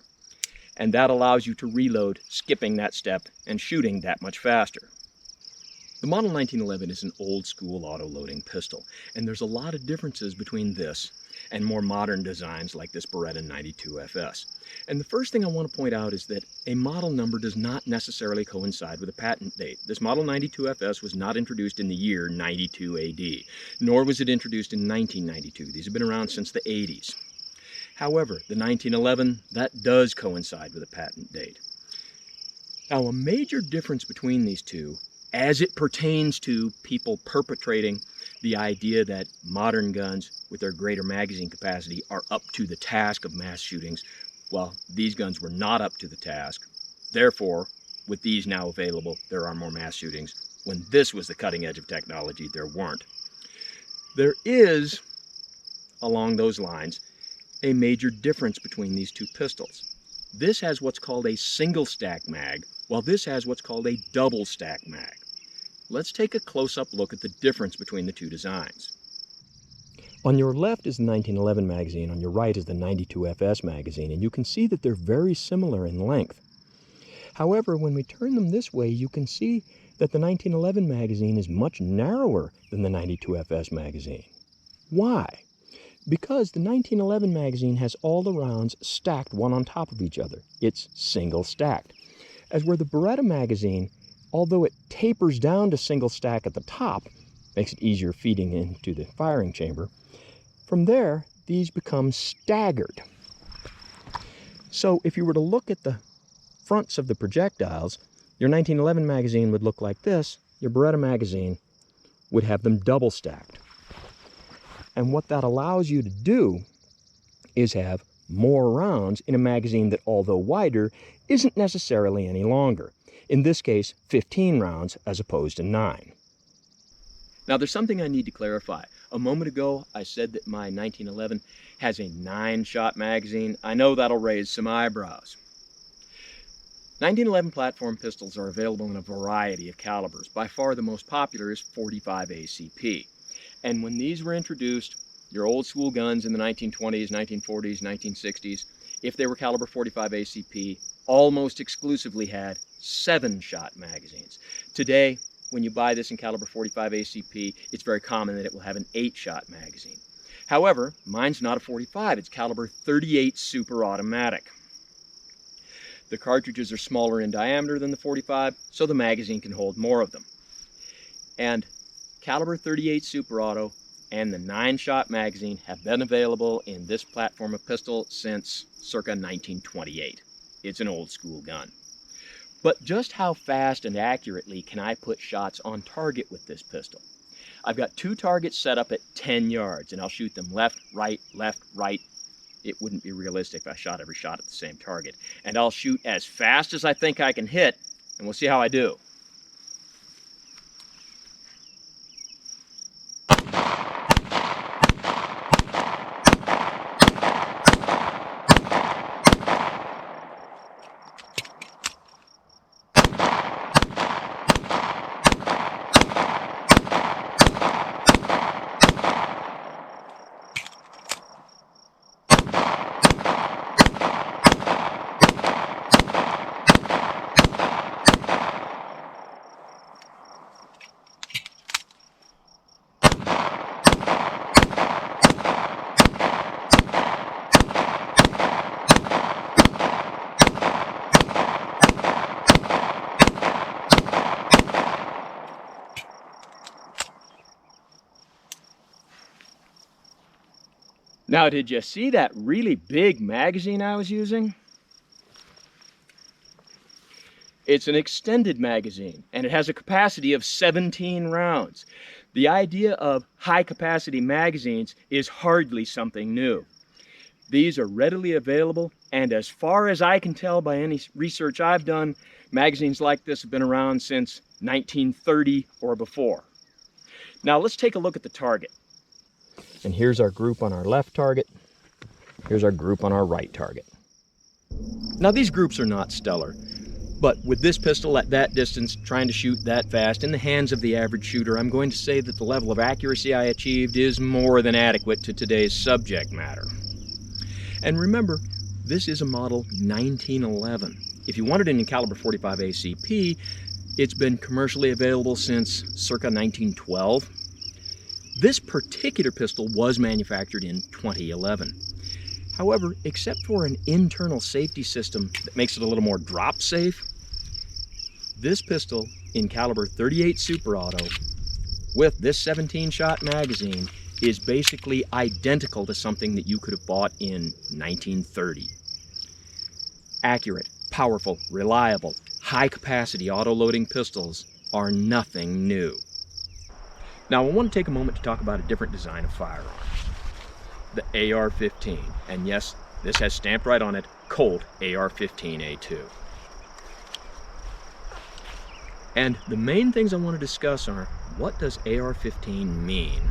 And that allows you to reload, skipping that step and shooting that much faster. The Model 1911 is an old-school auto-loading pistol, and there's a lot of differences between this and more modern designs like this Beretta 92FS. And the first thing I want to point out is that a model number does not necessarily coincide with a patent date. This Model 92FS was not introduced in the year 92 AD, nor was it introduced in 1992. These have been around since the 80s. However, the 1911, that does coincide with a patent date. Now, a major difference between these two, as it pertains to people perpetrating the idea that modern guns with their greater magazine capacity are up to the task of mass shootings, well, these guns were not up to the task. Therefore, with these now available, there are more mass shootings. When this was the cutting edge of technology, there weren't. There is, along those lines, a major difference between these two pistols. This has what's called a single stack mag, while this has what's called a double stack mag. Let's take a close-up look at the difference between the two designs. On your left is the 1911 magazine, on your right is the 92FS magazine, and you can see that they're very similar in length. However, when we turn them this way, you can see that the 1911 magazine is much narrower than the 92FS magazine. Why? Because the 1911 magazine has all the rounds stacked one on top of each other. It's single stacked. As where the Beretta magazine, although it tapers down to single stack at the top, makes it easier feeding into the firing chamber, from there, these become staggered. So if you were to look at the fronts of the projectiles, your 1911 magazine would look like this, your Beretta magazine would have them double stacked. And what that allows you to do is have more rounds in a magazine that, although wider, isn't necessarily any longer. In this case, 15 rounds as opposed to 9. Now there's something I need to clarify. A moment ago I said that my 1911 has a 9-shot magazine. I know that'll raise some eyebrows. 1911 platform pistols are available in a variety of calibers. By far the most popular is 45 ACP. And when these were introduced, your old school guns in the 1920s, 1940s, 1960s, if they were caliber 45 ACP, almost exclusively had 7-shot magazines. Today, when you buy this in caliber 45 ACP, it's very common that it will have an 8-shot magazine. However, mine's not a 45, it's caliber 38 super automatic. The cartridges are smaller in diameter than the 45, so the magazine can hold more of them. And caliber 38 super auto and the 9-shot magazine have been available in this platform of pistol since circa 1928. It's an old school gun. But just how fast and accurately can I put shots on target with this pistol? I've got 2 targets set up at 10 yards, and I'll shoot them left, right, left, right. It wouldn't be realistic if I shot every shot at the same target. And I'll shoot as fast as I think I can hit, and we'll see how I do. Now, did you see that really big magazine I was using? It's an extended magazine, and it has a capacity of 17 rounds. The idea of high-capacity magazines is hardly something new. These are readily available, and as far as I can tell by any research I've done, magazines like this have been around since 1930 or before. Now let's take a look at the target. And here's our group on our left target. Here's our group on our right target. Now these groups are not stellar, but with this pistol at that distance, trying to shoot that fast in the hands of the average shooter, I'm going to say that the level of accuracy I achieved is more than adequate to today's subject matter. And remember, this is a model 1911. If you want it in caliber 45 ACP, it's been commercially available since circa 1912. This particular pistol was manufactured in 2011. However, except for an internal safety system that makes it a little more drop safe, this pistol in caliber 38 Super Auto with this 17-shot magazine is basically identical to something that you could have bought in 1930. Accurate, powerful, reliable, high-capacity auto-loading pistols are nothing new. Now, I want to take a moment to talk about a different design of firearm. The AR-15, and yes, this has stamped right on it, Colt AR-15A2. And the main things I want to discuss are, what does AR-15 mean?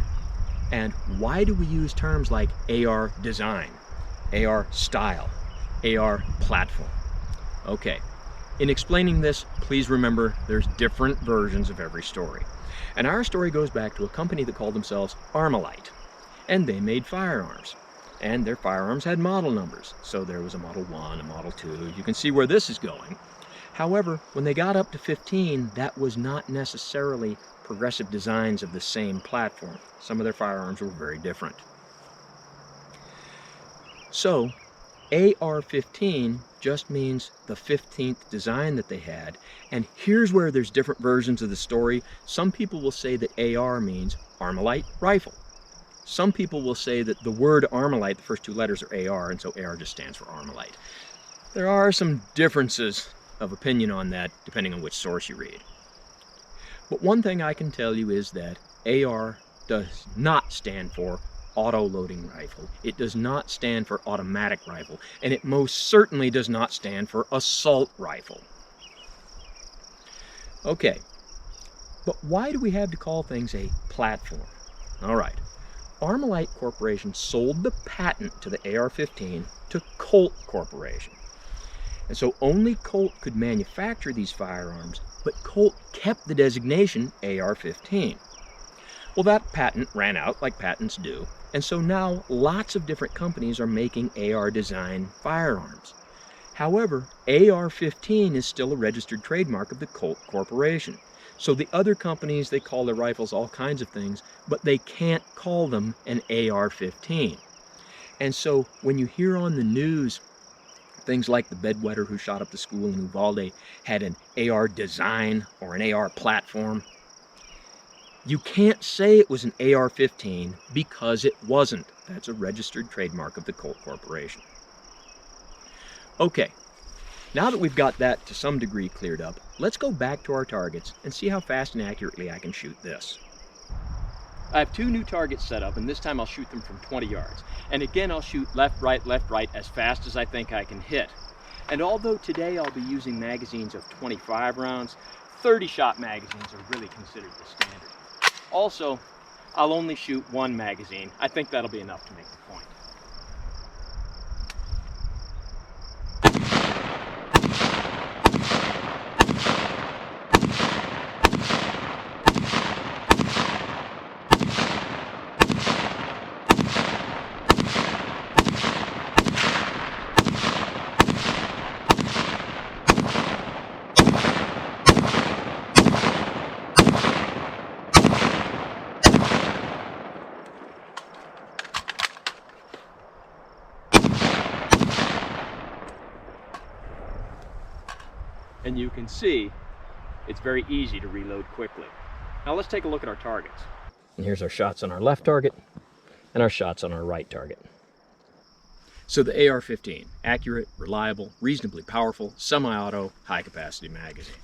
And why do we use terms like AR design, AR style, AR platform? Okay, in explaining this, please remember there's different versions of every story. And our story goes back to a company that called themselves Armalite. And they made firearms. And their firearms had model numbers. So there was a Model 1, a Model 2. You can see where this is going. However, when they got up to 15, that was not necessarily progressive designs of the same platform. Some of their firearms were very different. So, AR-15 just means the 15th design that they had. And here's where there's different versions of the story. Some people will say that AR means Armalite rifle. Some people will say that the word Armalite, the first two letters are AR, and so AR just stands for Armalite. There are some differences of opinion on that, depending on which source you read. But one thing I can tell you is that AR does not stand for auto-loading rifle. It does not stand for automatic rifle, and it most certainly does not stand for assault rifle. Okay, but why do we have to call things a platform? All right. Armalite Corporation sold the patent to the AR-15 to Colt Corporation. And so only Colt could manufacture these firearms, but Colt kept the designation AR-15. Well, that patent ran out like patents do, and so now lots of different companies are making AR design firearms. However, AR-15 is still a registered trademark of the Colt Corporation. So the other companies, they call their rifles all kinds of things, but they can't call them an AR-15. And so when you hear on the news things like the bedwetter who shot up the school in Uvalde had an AR design or an AR platform, you can't say it was an AR-15 because it wasn't. That's a registered trademark of the Colt Corporation. Okay. Now that we've got that to some degree cleared up, let's go back to our targets and see how fast and accurately I can shoot this. I have two new targets set up, and this time I'll shoot them from 20 yards. And again, I'll shoot left, right, as fast as I think I can hit. And although today I'll be using magazines of 25 rounds, 30-shot magazines are really considered the standard. Also, I'll only shoot one magazine. I think that'll be enough to make the point. And you can see it's very easy to reload quickly. Now let's take a look at our targets. And here's our shots on our left target and our shots on our right target. So the AR-15, accurate, reliable, reasonably powerful, semi-auto, high-capacity magazine.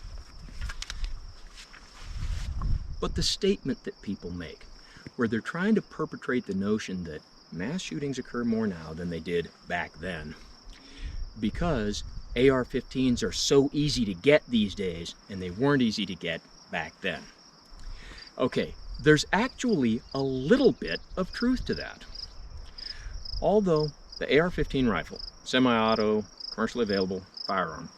But the statement that people make, where they're trying to perpetrate the notion that mass shootings occur more now than they did back then, because AR-15s are so easy to get these days, and they weren't easy to get back then. Okay, there's actually a little bit of truth to that. Although the AR-15 rifle, semi-auto, commercially available firearm,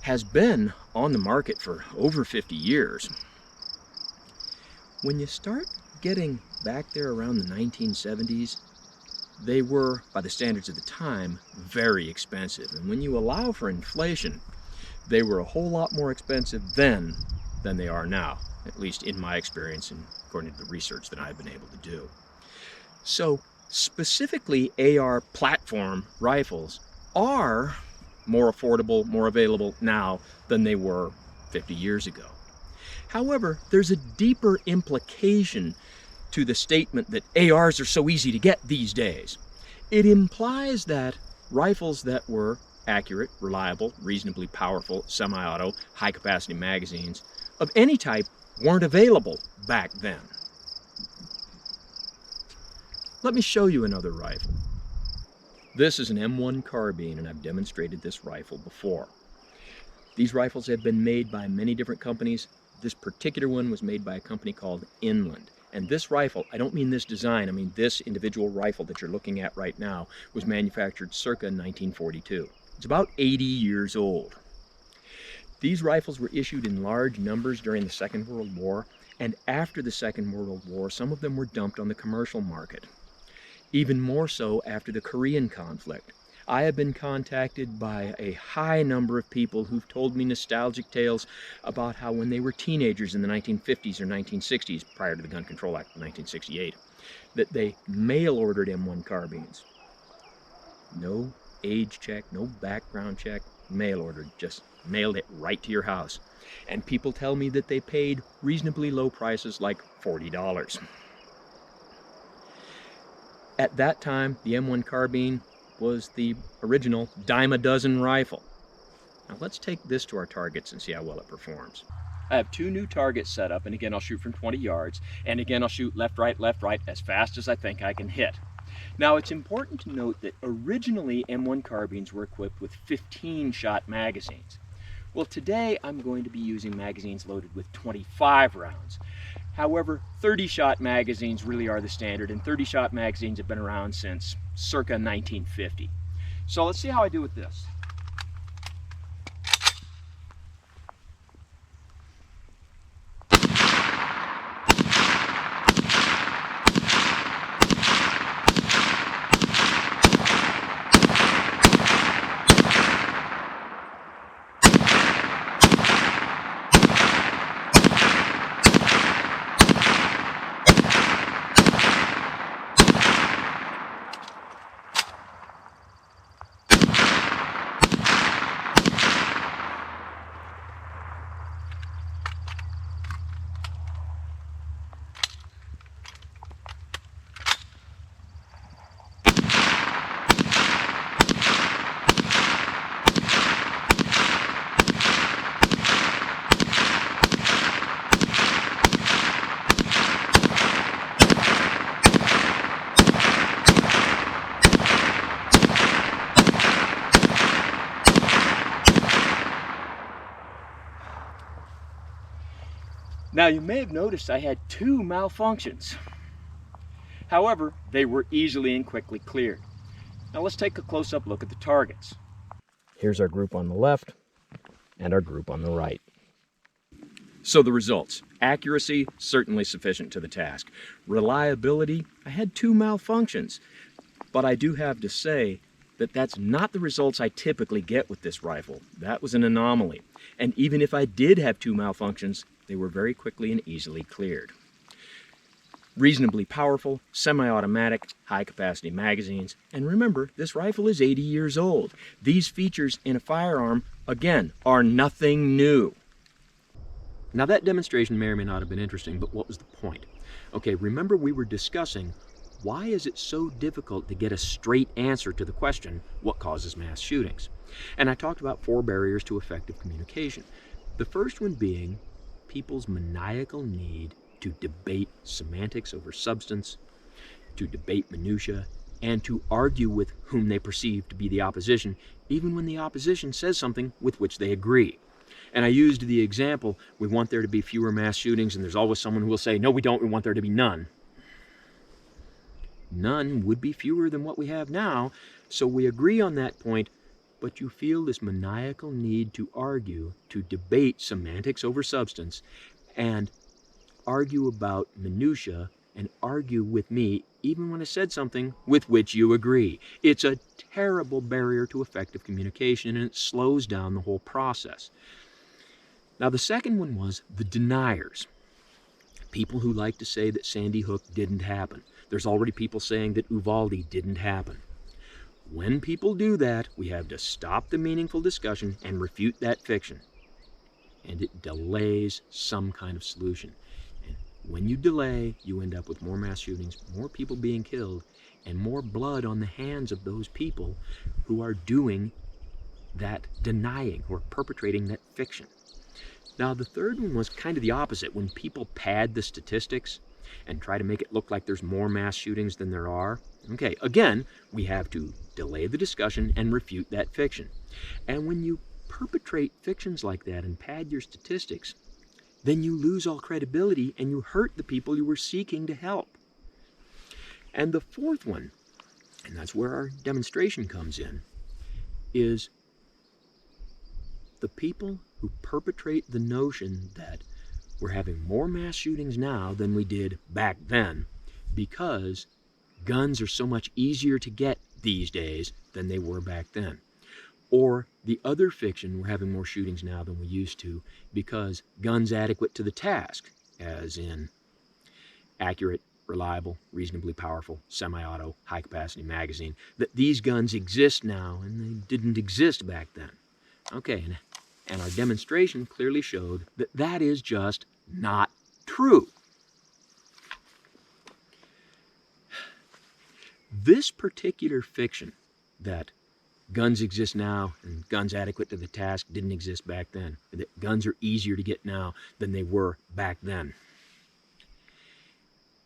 has been on the market for over 50 years, when you start getting back there around the 1970s, they were, by the standards of the time, very expensive. And when you allow for inflation, they were a whole lot more expensive then than they are now, at least in my experience and according to the research that I've been able to do. So specifically AR platform rifles are more affordable, more available now than they were 50 years ago. However, there's a deeper implication to the statement that ARs are so easy to get these days. It implies that rifles that were accurate, reliable, reasonably powerful, semi-auto, high-capacity magazines of any type weren't available back then. Let me show you another rifle. This is an M1 carbine, and I've demonstrated this rifle before. These rifles have been made by many different companies. This particular one was made by a company called Inland. And this rifle, I don't mean this design, I mean this individual rifle that you're looking at right now, was manufactured circa 1942. It's about 80 years old. These rifles were issued in large numbers during the Second World War, and after the Second World War, some of them were dumped on the commercial market. Even more so after the Korean conflict. I have been contacted by a high number of people who've told me nostalgic tales about how when they were teenagers in the 1950s or 1960s, prior to the Gun Control Act of 1968, that they mail-ordered M1 carbines. No age check, no background check, mail-ordered, just mailed it right to your house. And people tell me that they paid reasonably low prices, like $40. At that time, the M1 carbine was the original dime-a-dozen rifle. Now let's take this to our targets and see how well it performs. I have two new targets set up, and again I'll shoot from 20 yards, and again I'll shoot left, right, as fast as I think I can hit. Now it's important to note that originally M1 carbines were equipped with 15-shot magazines. Well, today I'm going to be using magazines loaded with 25 rounds. However, 30-shot magazines really are the standard, and 30-shot magazines have been around since circa 1950. So let's see how I do with this. Now you may have noticed I had two malfunctions. However, they were easily and quickly cleared. Now let's take a close-up look at the targets. Here's our group on the left and our group on the right. So the results. Accuracy, certainly sufficient to the task. Reliability, I had two malfunctions. But I do have to say that that's not the results I typically get with this rifle. That was an anomaly. And even if I did have two malfunctions, they were very quickly and easily cleared. Reasonably powerful, semi-automatic, high-capacity magazines. And remember, this rifle is 80 years old. These features in a firearm, again, are nothing new. Now that demonstration may or may not have been interesting, but what was the point? Okay, remember we were discussing why is it so difficult to get a straight answer to the question, what causes mass shootings? And I talked about 4 barriers to effective communication. The first one being people's maniacal need to debate semantics over substance, to debate minutia, and to argue with whom they perceive to be the opposition, even when the opposition says something with which they agree. And I used the example, we want there to be fewer mass shootings, and there's always someone who will say, no, we don't, we want there to be none. None would be fewer than what we have now, so we agree on that point, but you feel this maniacal need to argue, to debate semantics over substance, and argue about minutia, and argue with me even when I said something with which you agree. It's a terrible barrier to effective communication, and it slows down the whole process. Now, the second one was the deniers. People who like to say that Sandy Hook didn't happen. There's already people saying that Uvalde didn't happen. When people do that, we have to stop the meaningful discussion and refute that fiction. And it delays some kind of solution. And when you delay, you end up with more mass shootings, more people being killed, and more blood on the hands of those people who are doing that denying, who are perpetrating that fiction. Now, the third one was kind of the opposite. When people pad the statistics and try to make it look like there's more mass shootings than there are, okay, again, we have to delay the discussion and refute that fiction. And when you perpetrate fictions like that and pad your statistics, then you lose all credibility and you hurt the people you were seeking to help. And the fourth one, and that's where our demonstration comes in, is the people who perpetrate the notion that we're having more mass shootings now than we did back then because guns are so much easier to get these days than they were back then. Or the other fiction, we're having more shootings now than we used to because guns adequate to the task, as in accurate, reliable, reasonably powerful, semi-auto, high-capacity magazine, that these guns exist now and they didn't exist back then. Okay, and our demonstration clearly showed that that is just not true. This particular fiction, that guns exist now and guns adequate to the task didn't exist back then, that guns are easier to get now than they were back then,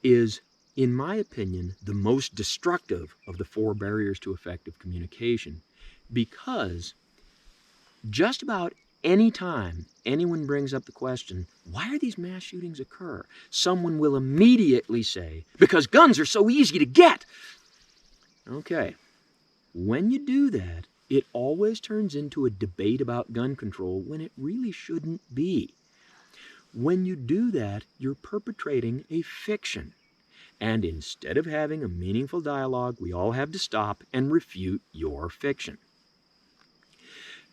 is, in my opinion, the most destructive of the 4 barriers to effective communication, because just about any time anyone brings up the question, why are these mass shootings occur? Someone will immediately say, because guns are so easy to get. Okay, when you do that, it always turns into a debate about gun control when it really shouldn't be. When you do that, you're perpetrating a fiction. And instead of having a meaningful dialogue, we all have to stop and refute your fiction.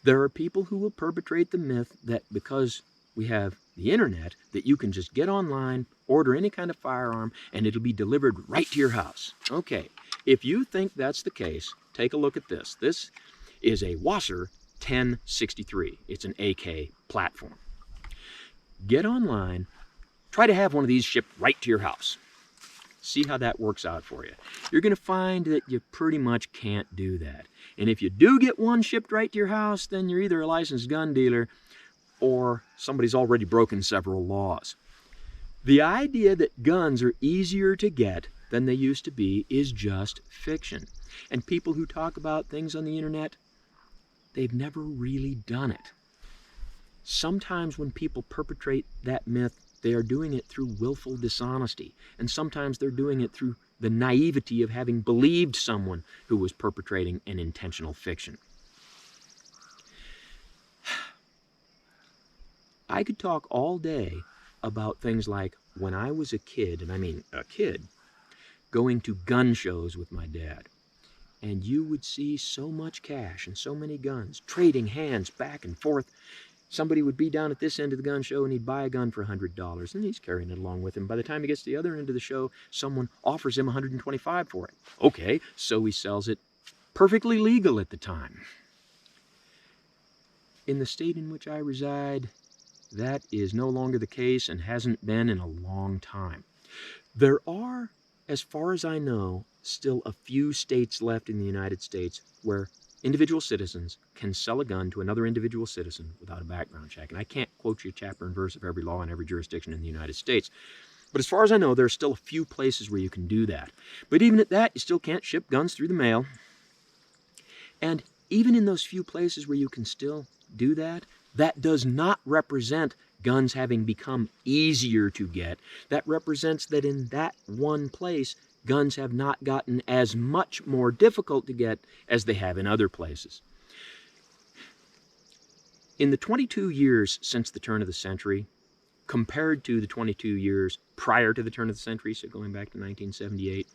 There are people who will perpetrate the myth that because we have the internet, that you can just get online, order any kind of firearm, and it'll be delivered right to your house. Okay, if you think that's the case, take a look at this. This is a Wasser 1063. It's an AK platform. Get online, try to have one of these shipped right to your house. See how that works out for you. You're going to find that you pretty much can't do that. And if you do get one shipped right to your house, then you're either a licensed gun dealer or somebody's already broken several laws. The idea that guns are easier to get than they used to be is just fiction. And people who talk about things on the internet, they've never really done it. Sometimes when people perpetrate that myth, they are doing it through willful dishonesty. And sometimes they're doing it through the naivety of having believed someone who was perpetrating an intentional fiction. I could talk all day about things like when I was a kid, and I mean a kid, going to gun shows with my dad. And you would see so much cash and so many guns, trading hands back and forth. Somebody would be down at this end of the gun show and he'd buy a gun for $100 and he's carrying it along with him. By the time he gets to the other end of the show, someone offers him $125 for it. Okay, so he sells it, perfectly legal at the time. In the state in which I reside, that is no longer the case and hasn't been in a long time. There are as far as I know, still a few states left in the United States where individual citizens can sell a gun to another individual citizen without a background check. And I can't quote you chapter and verse of every law in every jurisdiction in the United States. But as far as I know, there are still a few places where you can do that. But even at that, you still can't ship guns through the mail. And even in those few places where you can still do that, that does not represent guns having become easier to get. That represents that in that one place, guns have not gotten as much more difficult to get as they have in other places. In the 22 years since the turn of the century, compared to the 22 years prior to the turn of the century, so going back to 1978,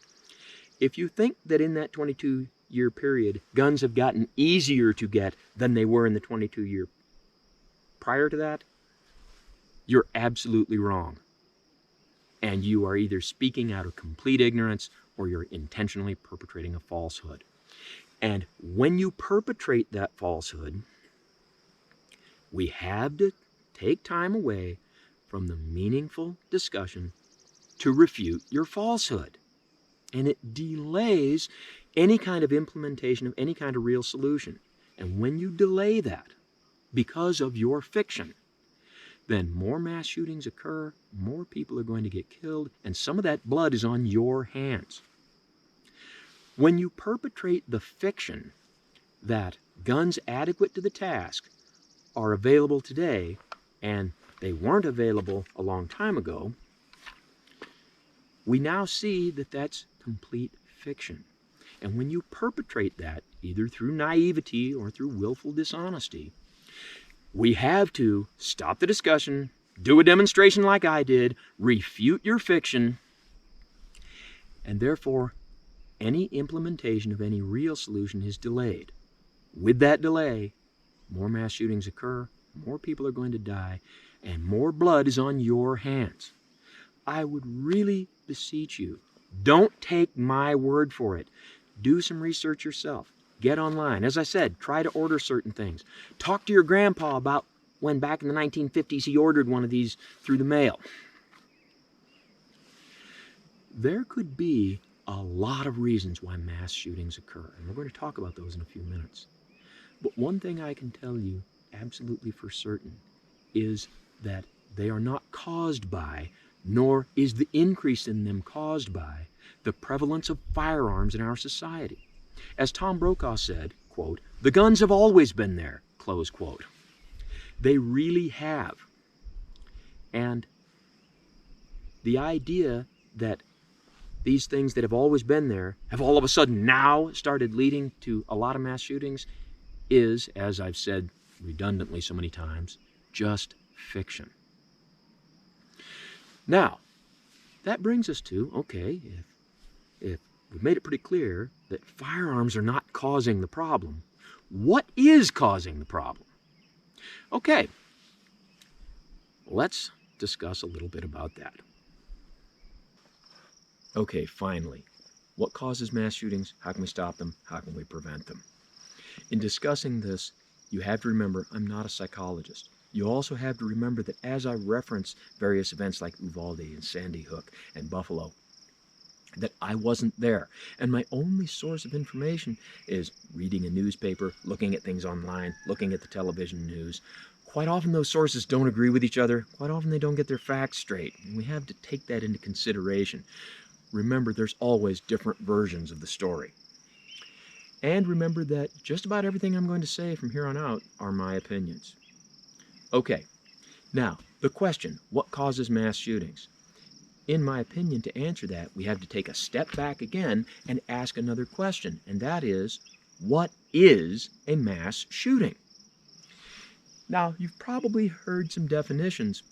if you think that in that 22-year period, guns have gotten easier to get than they were in the 22-year prior to that, you're absolutely wrong. And you are either speaking out of complete ignorance or you're intentionally perpetrating a falsehood. And when you perpetrate that falsehood, we have to take time away from the meaningful discussion to refute your falsehood. And it delays any kind of implementation of any kind of real solution. And when you delay that because of your fiction, then more mass shootings occur, more people are going to get killed, and some of that blood is on your hands. When you perpetrate the fiction that guns adequate to the task are available today, and they weren't available a long time ago, we now see that that's complete fiction. And when you perpetrate that, either through naivety or through willful dishonesty, we have to stop the discussion, do a demonstration like I did, refute your fiction, and therefore any implementation of any real solution is delayed. With that delay, more mass shootings occur, more people are going to die, and more blood is on your hands. I would really beseech you, don't take my word for it. Do some research yourself. Get online. As I said, try to order certain things. Talk to your grandpa about when back in the 1950s he ordered one of these through the mail. There could be a lot of reasons why mass shootings occur, and we're going to talk about those in a few minutes. But one thing I can tell you absolutely for certain is that they are not caused by, nor is the increase in them caused by, the prevalence of firearms in our society. As Tom Brokaw said, quote, "The guns have always been there," close quote. They really have. And the idea that these things that have always been there have all of a sudden now started leading to a lot of mass shootings is, as I've said redundantly so many times, just fiction. Now, that brings us to, okay, if we've made it pretty clear that firearms are not causing the problem, what is causing the problem? Okay, let's discuss a little bit about that. Okay, finally, what causes mass shootings? How can we stop them? How can we prevent them? In discussing this, you have to remember I'm not a psychologist. You also have to remember that as I reference various events like Uvalde and Sandy Hook and Buffalo, that I wasn't there. And my only source of information is reading a newspaper, looking at things online, looking at the television news. Quite often those sources don't agree with each other. Quite often they don't get their facts straight. And we have to take that into consideration. Remember, there's always different versions of the story. And remember that just about everything I'm going to say from here on out are my opinions. Okay, now, the question, what causes mass shootings? In my opinion, to answer that, we have to take a step back again and ask another question, and that is, what is a mass shooting? Now, you've probably heard some definitions.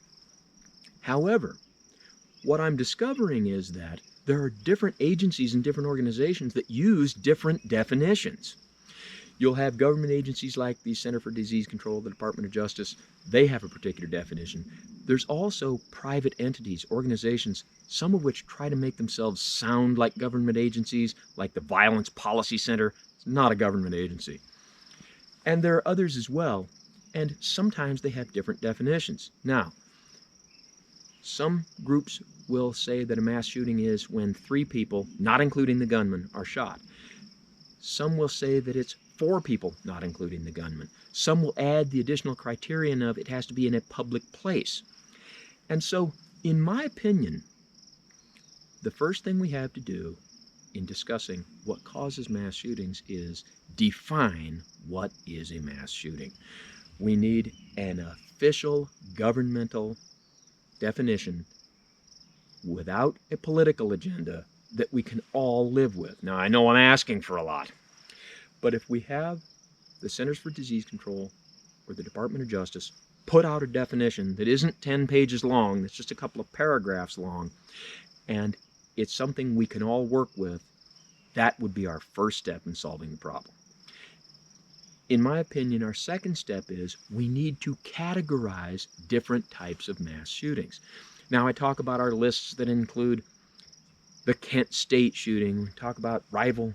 However, what I'm discovering is that there are different agencies and different organizations that use different definitions. You'll have government agencies like the Center for Disease Control, the Department of Justice. They have a particular definition. There's also private entities, organizations, some of which try to make themselves sound like government agencies, like the Violence Policy Center. It's not a government agency. And there are others as well, and sometimes they have different definitions. Now, Some groups will say that a mass shooting is when 3 people, not including the gunman, are shot. Some will say that it's 4 people, not including the gunman. Some will add the additional criterion of it has to be in a public place. And so, in my opinion, the first thing we have to do in discussing what causes mass shootings is define what is a mass shooting. We need an official governmental definition without a political agenda that we can all live with. Now, I know I'm asking for a lot, but if we have the Centers for Disease Control or the Department of Justice put out a definition that isn't 10 pages long, that's just a couple of paragraphs long, and it's something we can all work with, that would be our first step in solving the problem. In my opinion, our second step is we need to categorize different types of mass shootings. Now, I talk about our lists that include the Kent State shooting. We talk about rival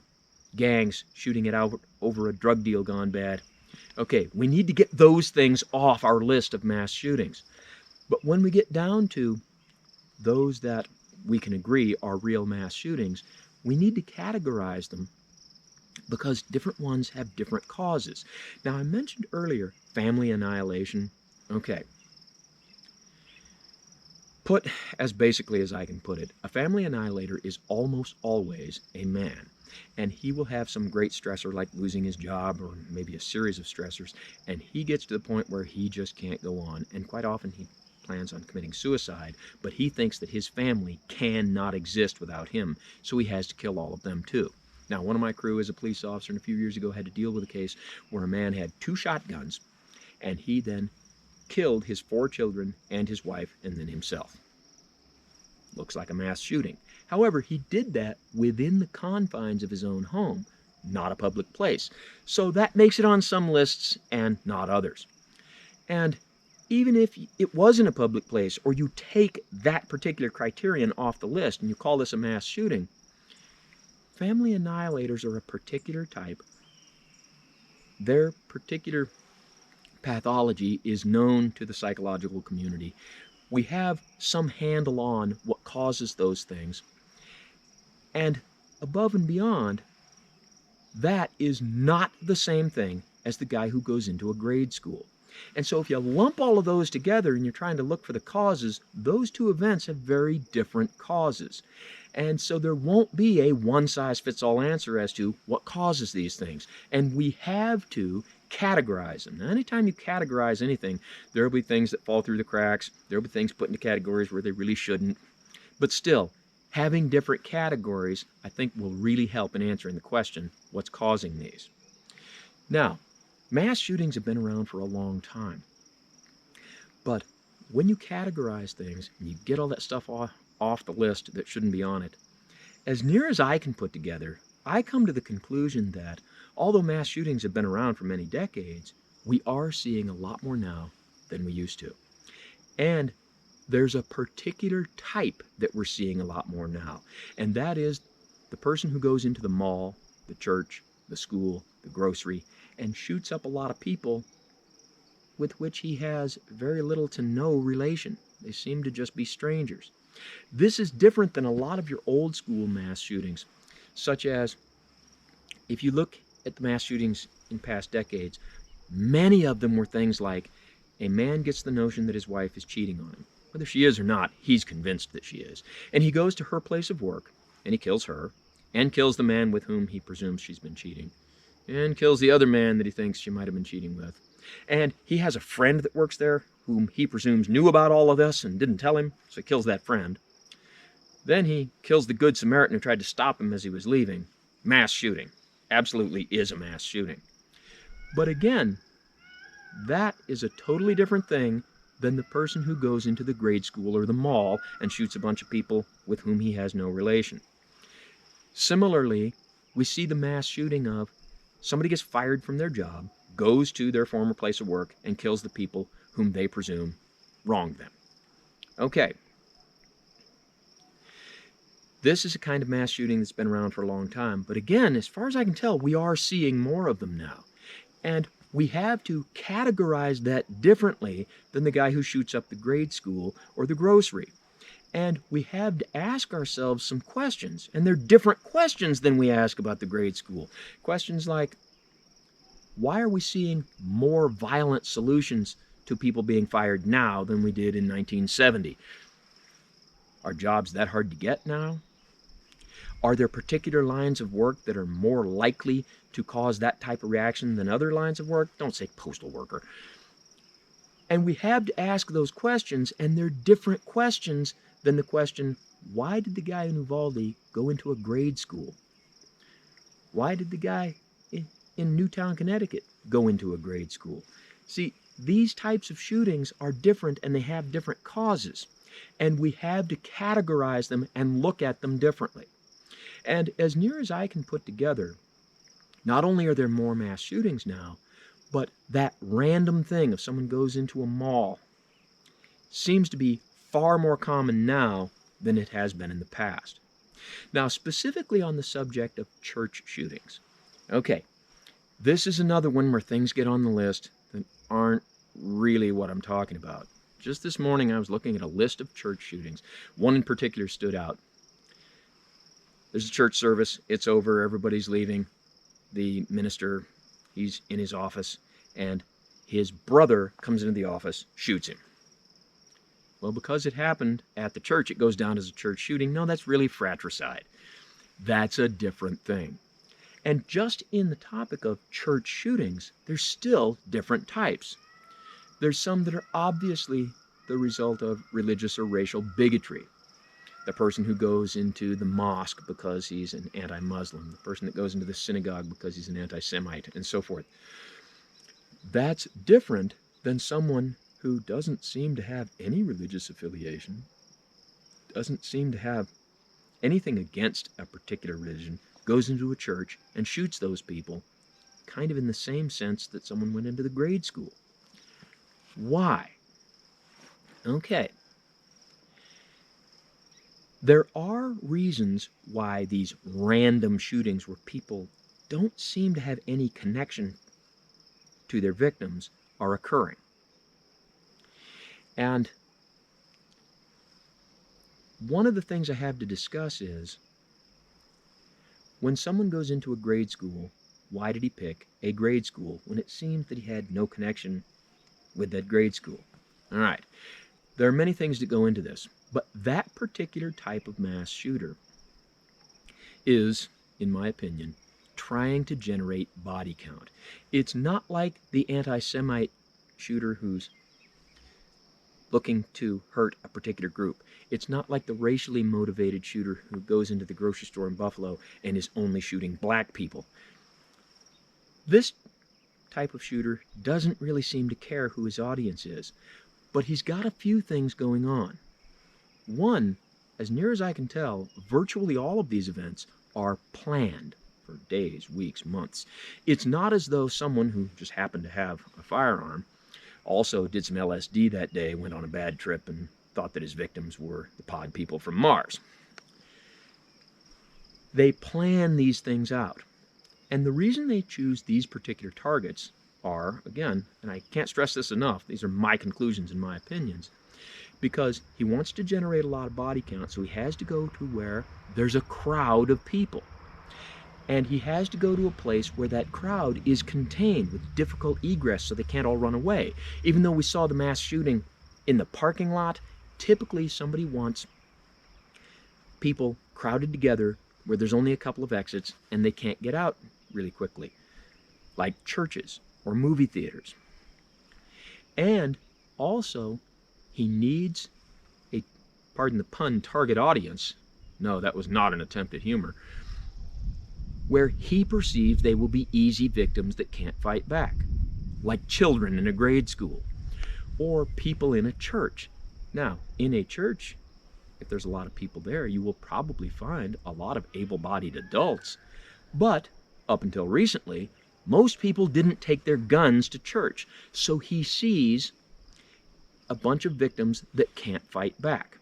gangs shooting it out over a drug deal gone bad. Okay, we need to get those things off our list of mass shootings. But when we get down to those that we can agree are real mass shootings, we need to categorize them because different ones have different causes. Now, I mentioned earlier family annihilation. Okay. Put as basically as I can put it, a family annihilator is almost always a man. And he will have some great stressor like losing his job or maybe a series of stressors. And he gets to the point where he just can't go on. And quite often he plans on committing suicide, but he thinks that his family cannot exist without him. So he has to kill all of them too. Now, one of my crew is a police officer, and a few years ago had to deal with a case where a man had 2 shotguns, and he then killed his 4 children and his wife and then himself. Looks like a mass shooting. However, he did that within the confines of his own home, not a public place. So that makes it on some lists and not others. And even if it wasn't a public place, or you take that particular criterion off the list and you call this a mass shooting, family annihilators are a particular type. Their particular pathology is known to the psychological community. We have some handle on what causes those things. And above and beyond, that is not the same thing as the guy who goes into a grade school. And so if you lump all of those together and you're trying to look for the causes, those 2 events have very different causes. And so there won't be a one-size-fits-all answer as to what causes these things. And we have to categorize them. Now, anytime you categorize anything, there will be things that fall through the cracks. There will be things put into categories where they really shouldn't. But still, having different categories, I think, will really help in answering the question, what's causing these? Now, mass shootings have been around for a long time. But when you categorize things and you get all that stuff off the list that shouldn't be on it, as near as I can put together, I come to the conclusion that although mass shootings have been around for many decades, we are seeing a lot more now than we used to. And there's a particular type that we're seeing a lot more now, and that is the person who goes into the mall, the church, the school, the grocery, and shoots up a lot of people with which he has very little to no relation. They seem to just be strangers. This is different than a lot of your old school mass shootings, such as if you look at the mass shootings in past decades, many of them were things like a man gets the notion that his wife is cheating on him. Whether she is or not, he's convinced that she is. And he goes to her place of work, and he kills her, and kills the man with whom he presumes she's been cheating, and kills the other man that he thinks she might have been cheating with. And he has a friend that works there whom he presumes knew about all of this and didn't tell him, so he kills that friend. Then he kills the Good Samaritan who tried to stop him as he was leaving. Mass shooting. Absolutely is a mass shooting. But again, that is a totally different thing than the person who goes into the grade school or the mall and shoots a bunch of people with whom he has no relation. Similarly, we see the mass shooting of somebody gets fired from their job, goes to their former place of work, and kills the people whom they presume wronged them. Okay. This is a kind of mass shooting that's been around for a long time, but again, as far as I can tell, we are seeing more of them now. And we have to categorize that differently than the guy who shoots up the grade school or the grocery. And we have to ask ourselves some questions, and they're different questions than we ask about the grade school. Questions like, why are we seeing more violent solutions to people being fired now than we did in 1970? Are jobs that hard to get now? Are there particular lines of work that are more likely to cause that type of reaction than other lines of work? Don't say postal worker. And we have to ask those questions, and they're different questions than the question, why did the guy in Uvalde go into a grade school? Why did the guy in Newtown, Connecticut go into a grade school? See, these types of shootings are different and they have different causes. And we have to categorize them and look at them differently. And as near as I can put together, not only are there more mass shootings now, but that random thing, if someone goes into a mall, seems to be far more common now than it has been in the past. Now, specifically on the subject of church shootings. Okay, this is another one where things get on the list that aren't really what I'm talking about. Just this morning, I was looking at a list of church shootings. One in particular stood out. There's a church service. It's over. Everybody's leaving. The minister, he's in his office, and his brother comes into the office, shoots him. Well, because it happened at the church, it goes down as a church shooting. No, that's really fratricide. That's a different thing. And just in the topic of church shootings, there's still different types. There's some that are obviously the result of religious or racial bigotry. The person who goes into the mosque because he's an anti-Muslim, the person that goes into the synagogue because he's an anti-Semite, and so forth. That's different than someone who doesn't seem to have any religious affiliation, doesn't seem to have anything against a particular religion, goes into a church and shoots those people, kind of in the same sense that someone went into the grade school. Why? Okay. There are reasons why these random shootings where people don't seem to have any connection to their victims are occurring. And one of the things I have to discuss is, when someone goes into a grade school, why did he pick a grade school when it seems that he had no connection with that grade school? All right. There are many things that go into this, but that particular type of mass shooter is, in my opinion, trying to generate body count. It's not like the anti-Semite shooter who's looking to hurt a particular group. It's not like the racially motivated shooter who goes into the grocery store in Buffalo and is only shooting black people. This type of shooter doesn't really seem to care who his audience is, but he's got a few things going on. One, as near as I can tell, virtually all of these events are planned for days, weeks, months. It's not as though someone who just happened to have a firearm also did some LSD that day, went on a bad trip, and thought that his victims were the pod people from Mars. They plan these things out. And the reason they choose these particular targets are, again, and I can't stress this enough, these are my conclusions and my opinions, because he wants to generate a lot of body count, so he has to go to where there's a crowd of people. And he has to go to a place where that crowd is contained with difficult egress so they can't all run away. Even though we saw the mass shooting in the parking lot, typically somebody wants people crowded together where there's only a couple of exits and they can't get out really quickly, like churches or movie theaters. And also, he needs a, pardon the pun, target audience. No, that was not an attempt at humor. Where he perceives they will be easy victims that can't fight back, like children in a grade school, or people in a church. Now, in a church, if there's a lot of people there, you will probably find a lot of able-bodied adults, but up until recently, most people didn't take their guns to church, so he sees a bunch of victims that can't fight back.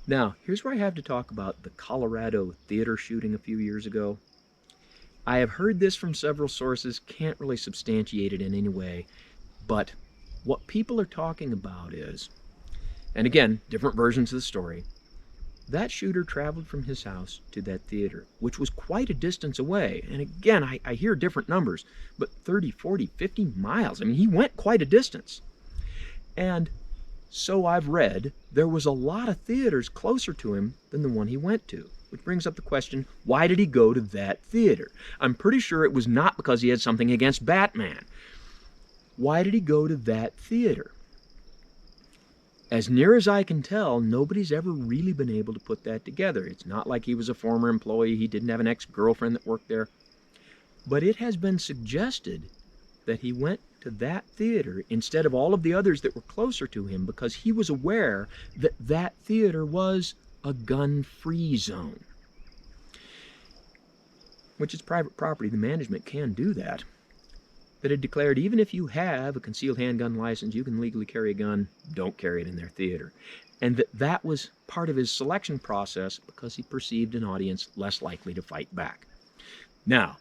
Now, here's where I have to talk about the Colorado theater shooting a few years ago. I have heard this from several sources, can't really substantiate it in any way, but what people are talking about is And again, different versions of the story. That shooter traveled from his house to that theater, which was quite a distance away. And again, I hear different numbers, but 30, 40, 50 miles. I mean, he went quite a distance. And so I've read there was a lot of theaters closer to him than the one he went to. Which brings up the question, why did he go to that theater? I'm pretty sure it was not because he had something against Batman. Why did he go to that theater? As near as I can tell, nobody's ever really been able to put that together. It's not like he was a former employee, he didn't have an ex-girlfriend that worked there. But it has been suggested that he went to that theater instead of all of the others that were closer to him because he was aware that that theater was a gun-free zone. Which is private property, the management can do that. That had declared even if you have a concealed handgun license, you can legally carry a gun, don't carry it in their theater. And that was part of his selection process because he perceived an audience less likely to fight back. Now,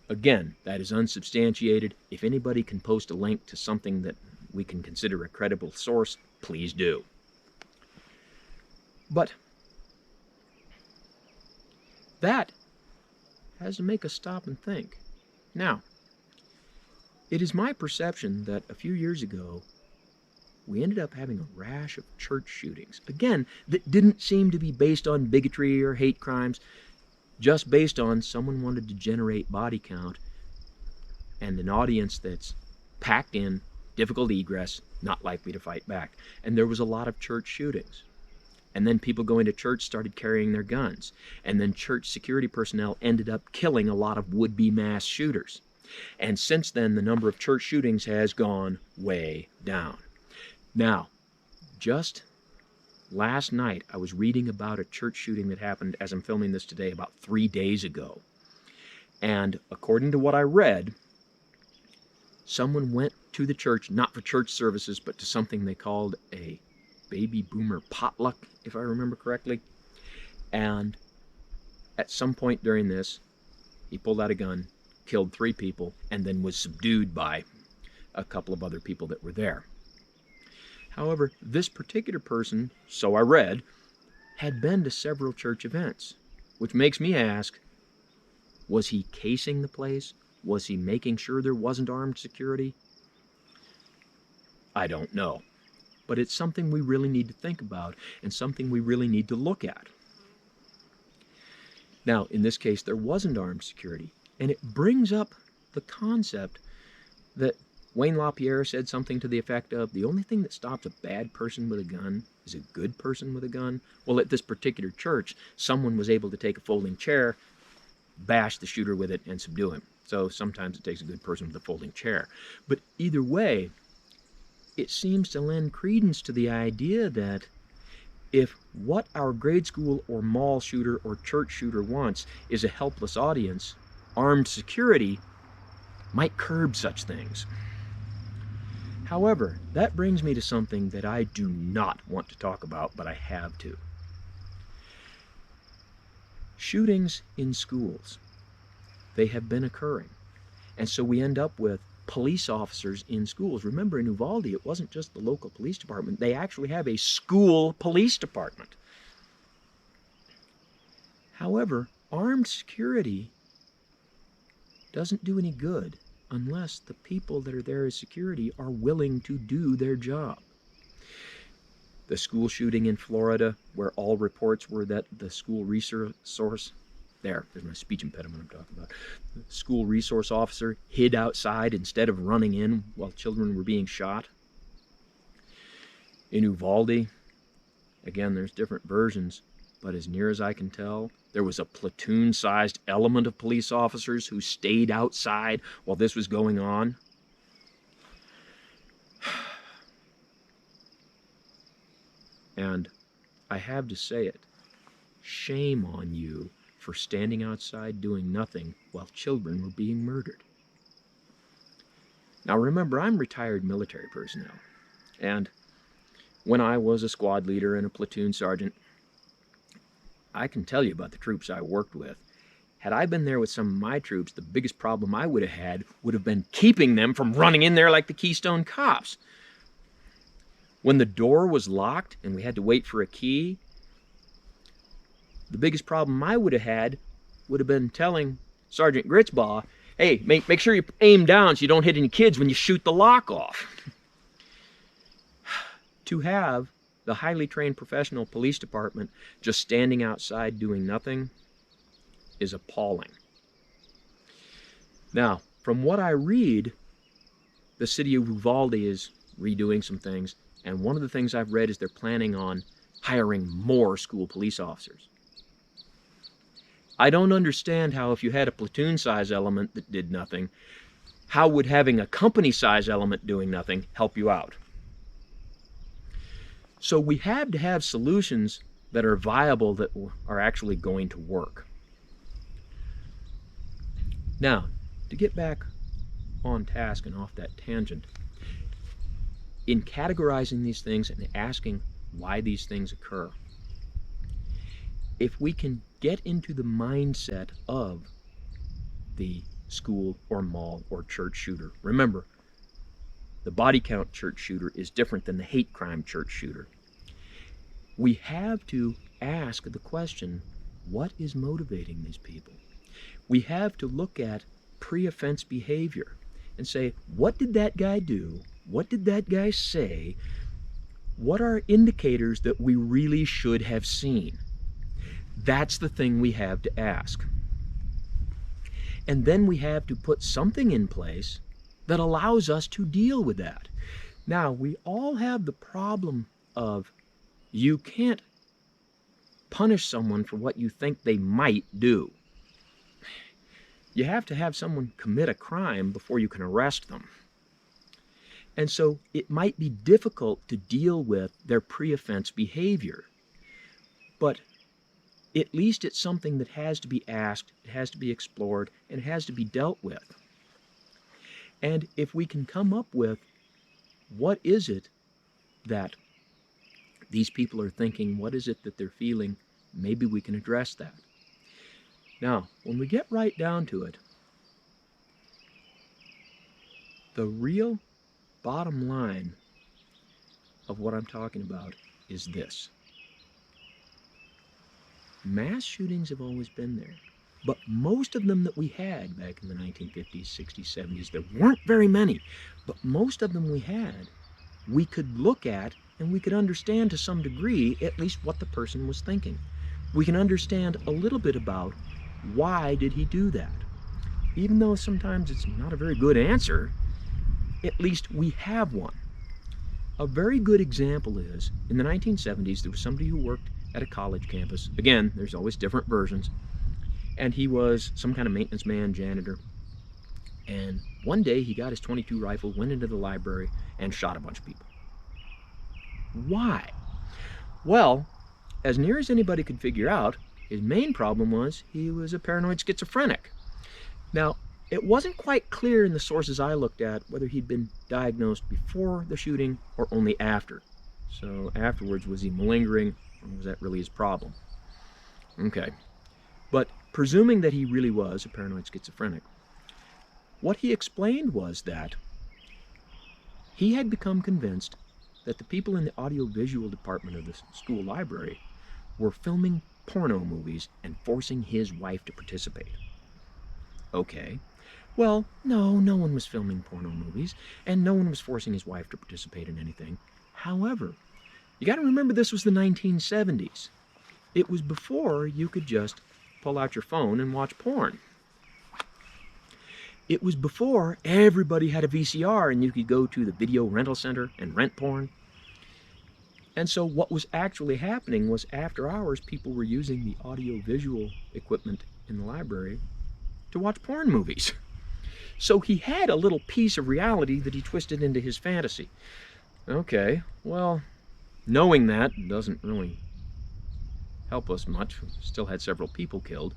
again, that is unsubstantiated. If anybody can post a link to something that we can consider a credible source, please do. But that has to make us stop and think. Now, it is my perception that a few years ago, we ended up having a rash of church shootings. Again, that didn't seem to be based on bigotry or hate crimes, just based on someone wanted to generate body count and an audience that's packed in, difficult egress, not likely to fight back. And there was a lot of church shootings. And then people going to church started carrying their guns. And then church security personnel ended up killing a lot of would-be mass shooters. And since then, the number of church shootings has gone way down. Now, just last night, I was reading about a church shooting that happened, as I'm filming this today, about 3 days ago. And according to what I read, someone went to the church, not for church services, but to something they called a baby boomer potluck, if I remember correctly. And at some point during this, he pulled out a gun, killed 3 people, and then was subdued by a couple of other people that were there. However, this particular person, so I read, had been to several church events, which makes me ask, was he casing the place? Was he making sure there wasn't armed security? I don't know. But it's something we really need to think about and something we really need to look at. Now, in this case, there wasn't armed security. And it brings up the concept that Wayne LaPierre said something to the effect of, the only thing that stops a bad person with a gun is a good person with a gun. Well, at this particular church, someone was able to take a folding chair, bash the shooter with it, and subdue him. So sometimes it takes a good person with a folding chair. But either way, it seems to lend credence to the idea that if what our grade school or mall shooter or church shooter wants is a helpless audience, armed security might curb such things. However, that brings me to something that I do not want to talk about, but I have to. Shootings in schools. They have been occurring. And so we end up with police officers in schools. Remember, in Uvalde, it wasn't just the local police department. They actually have a school police department. However, armed security doesn't do any good unless the people that are there as security are willing to do their job. The school shooting in Florida, where all reports were that the school resource, there's my speech impediment I'm talking about. The school resource officer hid outside instead of running in while children were being shot. In Uvalde, again, there's different versions, but as near as I can tell, there was a platoon-sized element of police officers who stayed outside while this was going on. And I have to say it, shame on you for standing outside doing nothing while children were being murdered. Now remember, I'm retired military personnel, and when I was a squad leader and a platoon sergeant, I can tell you about the troops I worked with. Had I been there with some of my troops, the biggest problem I would have had would have been keeping them from running in there like the Keystone Cops. When the door was locked and we had to wait for a key, the biggest problem I would have had would have been telling Sergeant Gritzbaugh, hey, make sure you aim down so you don't hit any kids when you shoot the lock off. To have the highly trained professional police department just standing outside doing nothing is appalling. Now, from what I read, the city of Uvalde is redoing some things, and one of the things I've read is they're planning on hiring more school police officers. I don't understand how, if you had a platoon size element that did nothing, how would having a company size element doing nothing help you out? So we have to have solutions that are viable, that are actually going to work. Now, to get back on task and off that tangent, in categorizing these things and asking why these things occur, if we can get into the mindset of the school or mall or church shooter. Remember, the body count church shooter is different than the hate crime church shooter. We have to ask the question, what is motivating these people? We have to look at pre-offense behavior and say, what did that guy do? What did that guy say? What are indicators that we really should have seen? That's the thing we have to ask. And then we have to put something in place that allows us to deal with that. Now, we all have the problem of you can't punish someone for what you think they might do. You have to have someone commit a crime before you can arrest them. And so it might be difficult to deal with their pre-offense behavior. But at least it's something that has to be asked, it has to be explored, and it has to be dealt with. And if we can come up with what is it that these people are thinking, what is it that they're feeling, maybe we can address that. Now, when we get right down to it, the real bottom line of what I'm talking about is this. Mass shootings have always been there, but most of them that we had back in the 1950s, 60s, 70s, there weren't very many, but most of them we had, we could look at and we could understand to some degree at least what the person was thinking. We can understand a little bit about why did he do that. Even though sometimes it's not a very good answer, at least we have one. A very good example is, in the 1970s, there was somebody who worked at a college campus. Again, there's always different versions. And he was some kind of maintenance man, janitor. And one day he got his .22 rifle, went into the library, and shot a bunch of people. Why? Well, as near as anybody could figure out, his main problem was he was a paranoid schizophrenic. Now, it wasn't quite clear in the sources I looked at whether he'd been diagnosed before the shooting or only after. So afterwards, was he malingering, or was that really his problem? Okay. But presuming that he really was a paranoid schizophrenic, what he explained was that he had become convinced that the people in the audiovisual department of the school library were filming porno movies and forcing his wife to participate. Okay. Well, no one was filming porno movies, and no one was forcing his wife to participate in anything. However, you got to remember this was the 1970s. It was before you could just pull out your phone and watch porn. It was before everybody had a VCR and you could go to the video rental center and rent porn. And so what was actually happening was, after hours, people were using the audio-visual equipment in the library to watch porn movies. So he had a little piece of reality that he twisted into his fantasy. Okay, well, knowing that doesn't really help us much. We still had several people killed.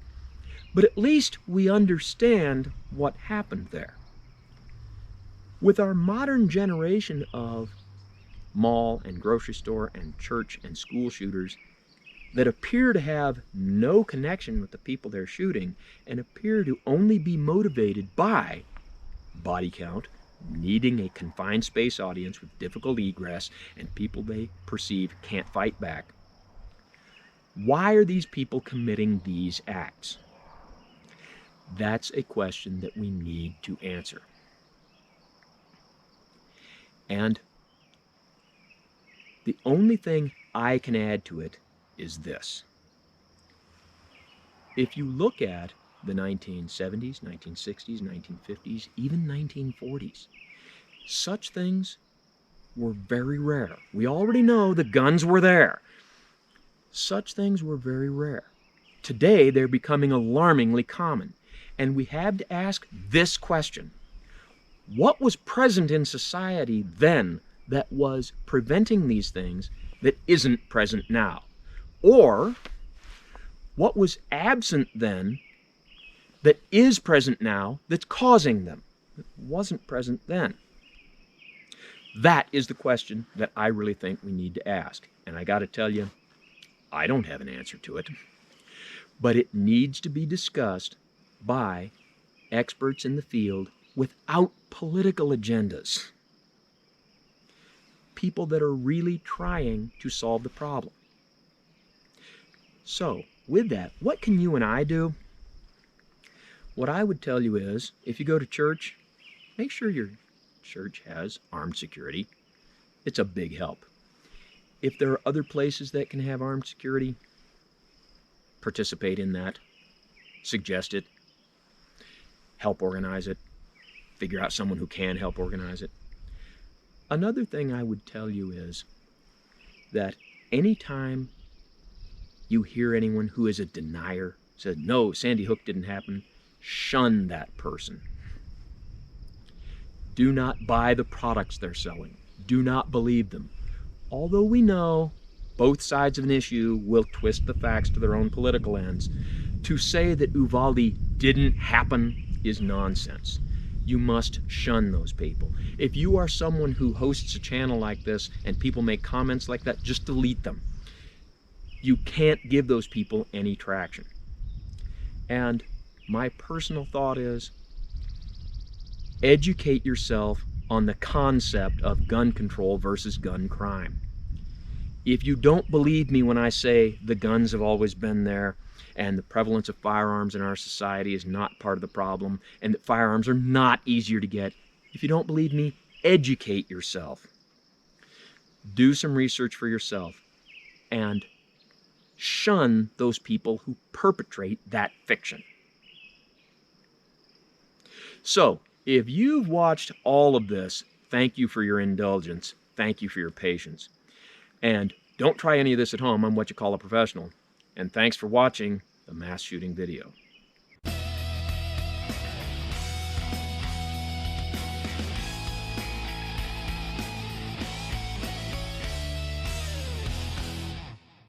But at least we understand what happened there. With our modern generation of mall and grocery store and church and school shooters that appear to have no connection with the people they're shooting and appear to only be motivated by body count, needing a confined space audience with difficult egress and people they perceive can't fight back. Why are these people committing these acts? That's a question that we need to answer. And the only thing I can add to it is this. If you look at the 1970s, 1960s, 1950s, even 1940s, such things were very rare. We already know the guns were there. Such things were very rare. Today, they're becoming alarmingly common. And we have to ask this question. What was present in society then that was preventing these things that isn't present now? Or what was absent then that is present now that's causing them, that wasn't present then? That is the question that I really think we need to ask. And I got to tell you, I don't have an answer to it. But it needs to be discussed by experts in the field without political agendas. People that are really trying to solve the problem. So, with that, what can you and I do? What I would tell you is, if you go to church, make sure your church has armed security. It's a big help. If there are other places that can have armed security, participate in that, suggest it, help organize it, figure out someone who can help organize it. Another thing I would tell you is that anytime you hear anyone who is a denier, says, no, Sandy Hook didn't happen, shun that person. Do not buy the products they're selling. Do not believe them. Although we know both sides of an issue will twist the facts to their own political ends, to say that Uvalde didn't happen is nonsense. You must shun those people. If you are someone who hosts a channel like this and people make comments like that, just delete them. You can't give those people any traction. And my personal thought is, educate yourself on the concept of gun control versus gun crime. If you don't believe me when I say the guns have always been there and the prevalence of firearms in our society is not part of the problem and that firearms are not easier to get, if you don't believe me, educate yourself. Do some research for yourself and shun those people who perpetrate that fiction. So, if you've watched all of this, thank you for your indulgence. Thank you for your patience. And don't try any of this at home. I'm what you call a professional. And thanks for watching the mass shooting video.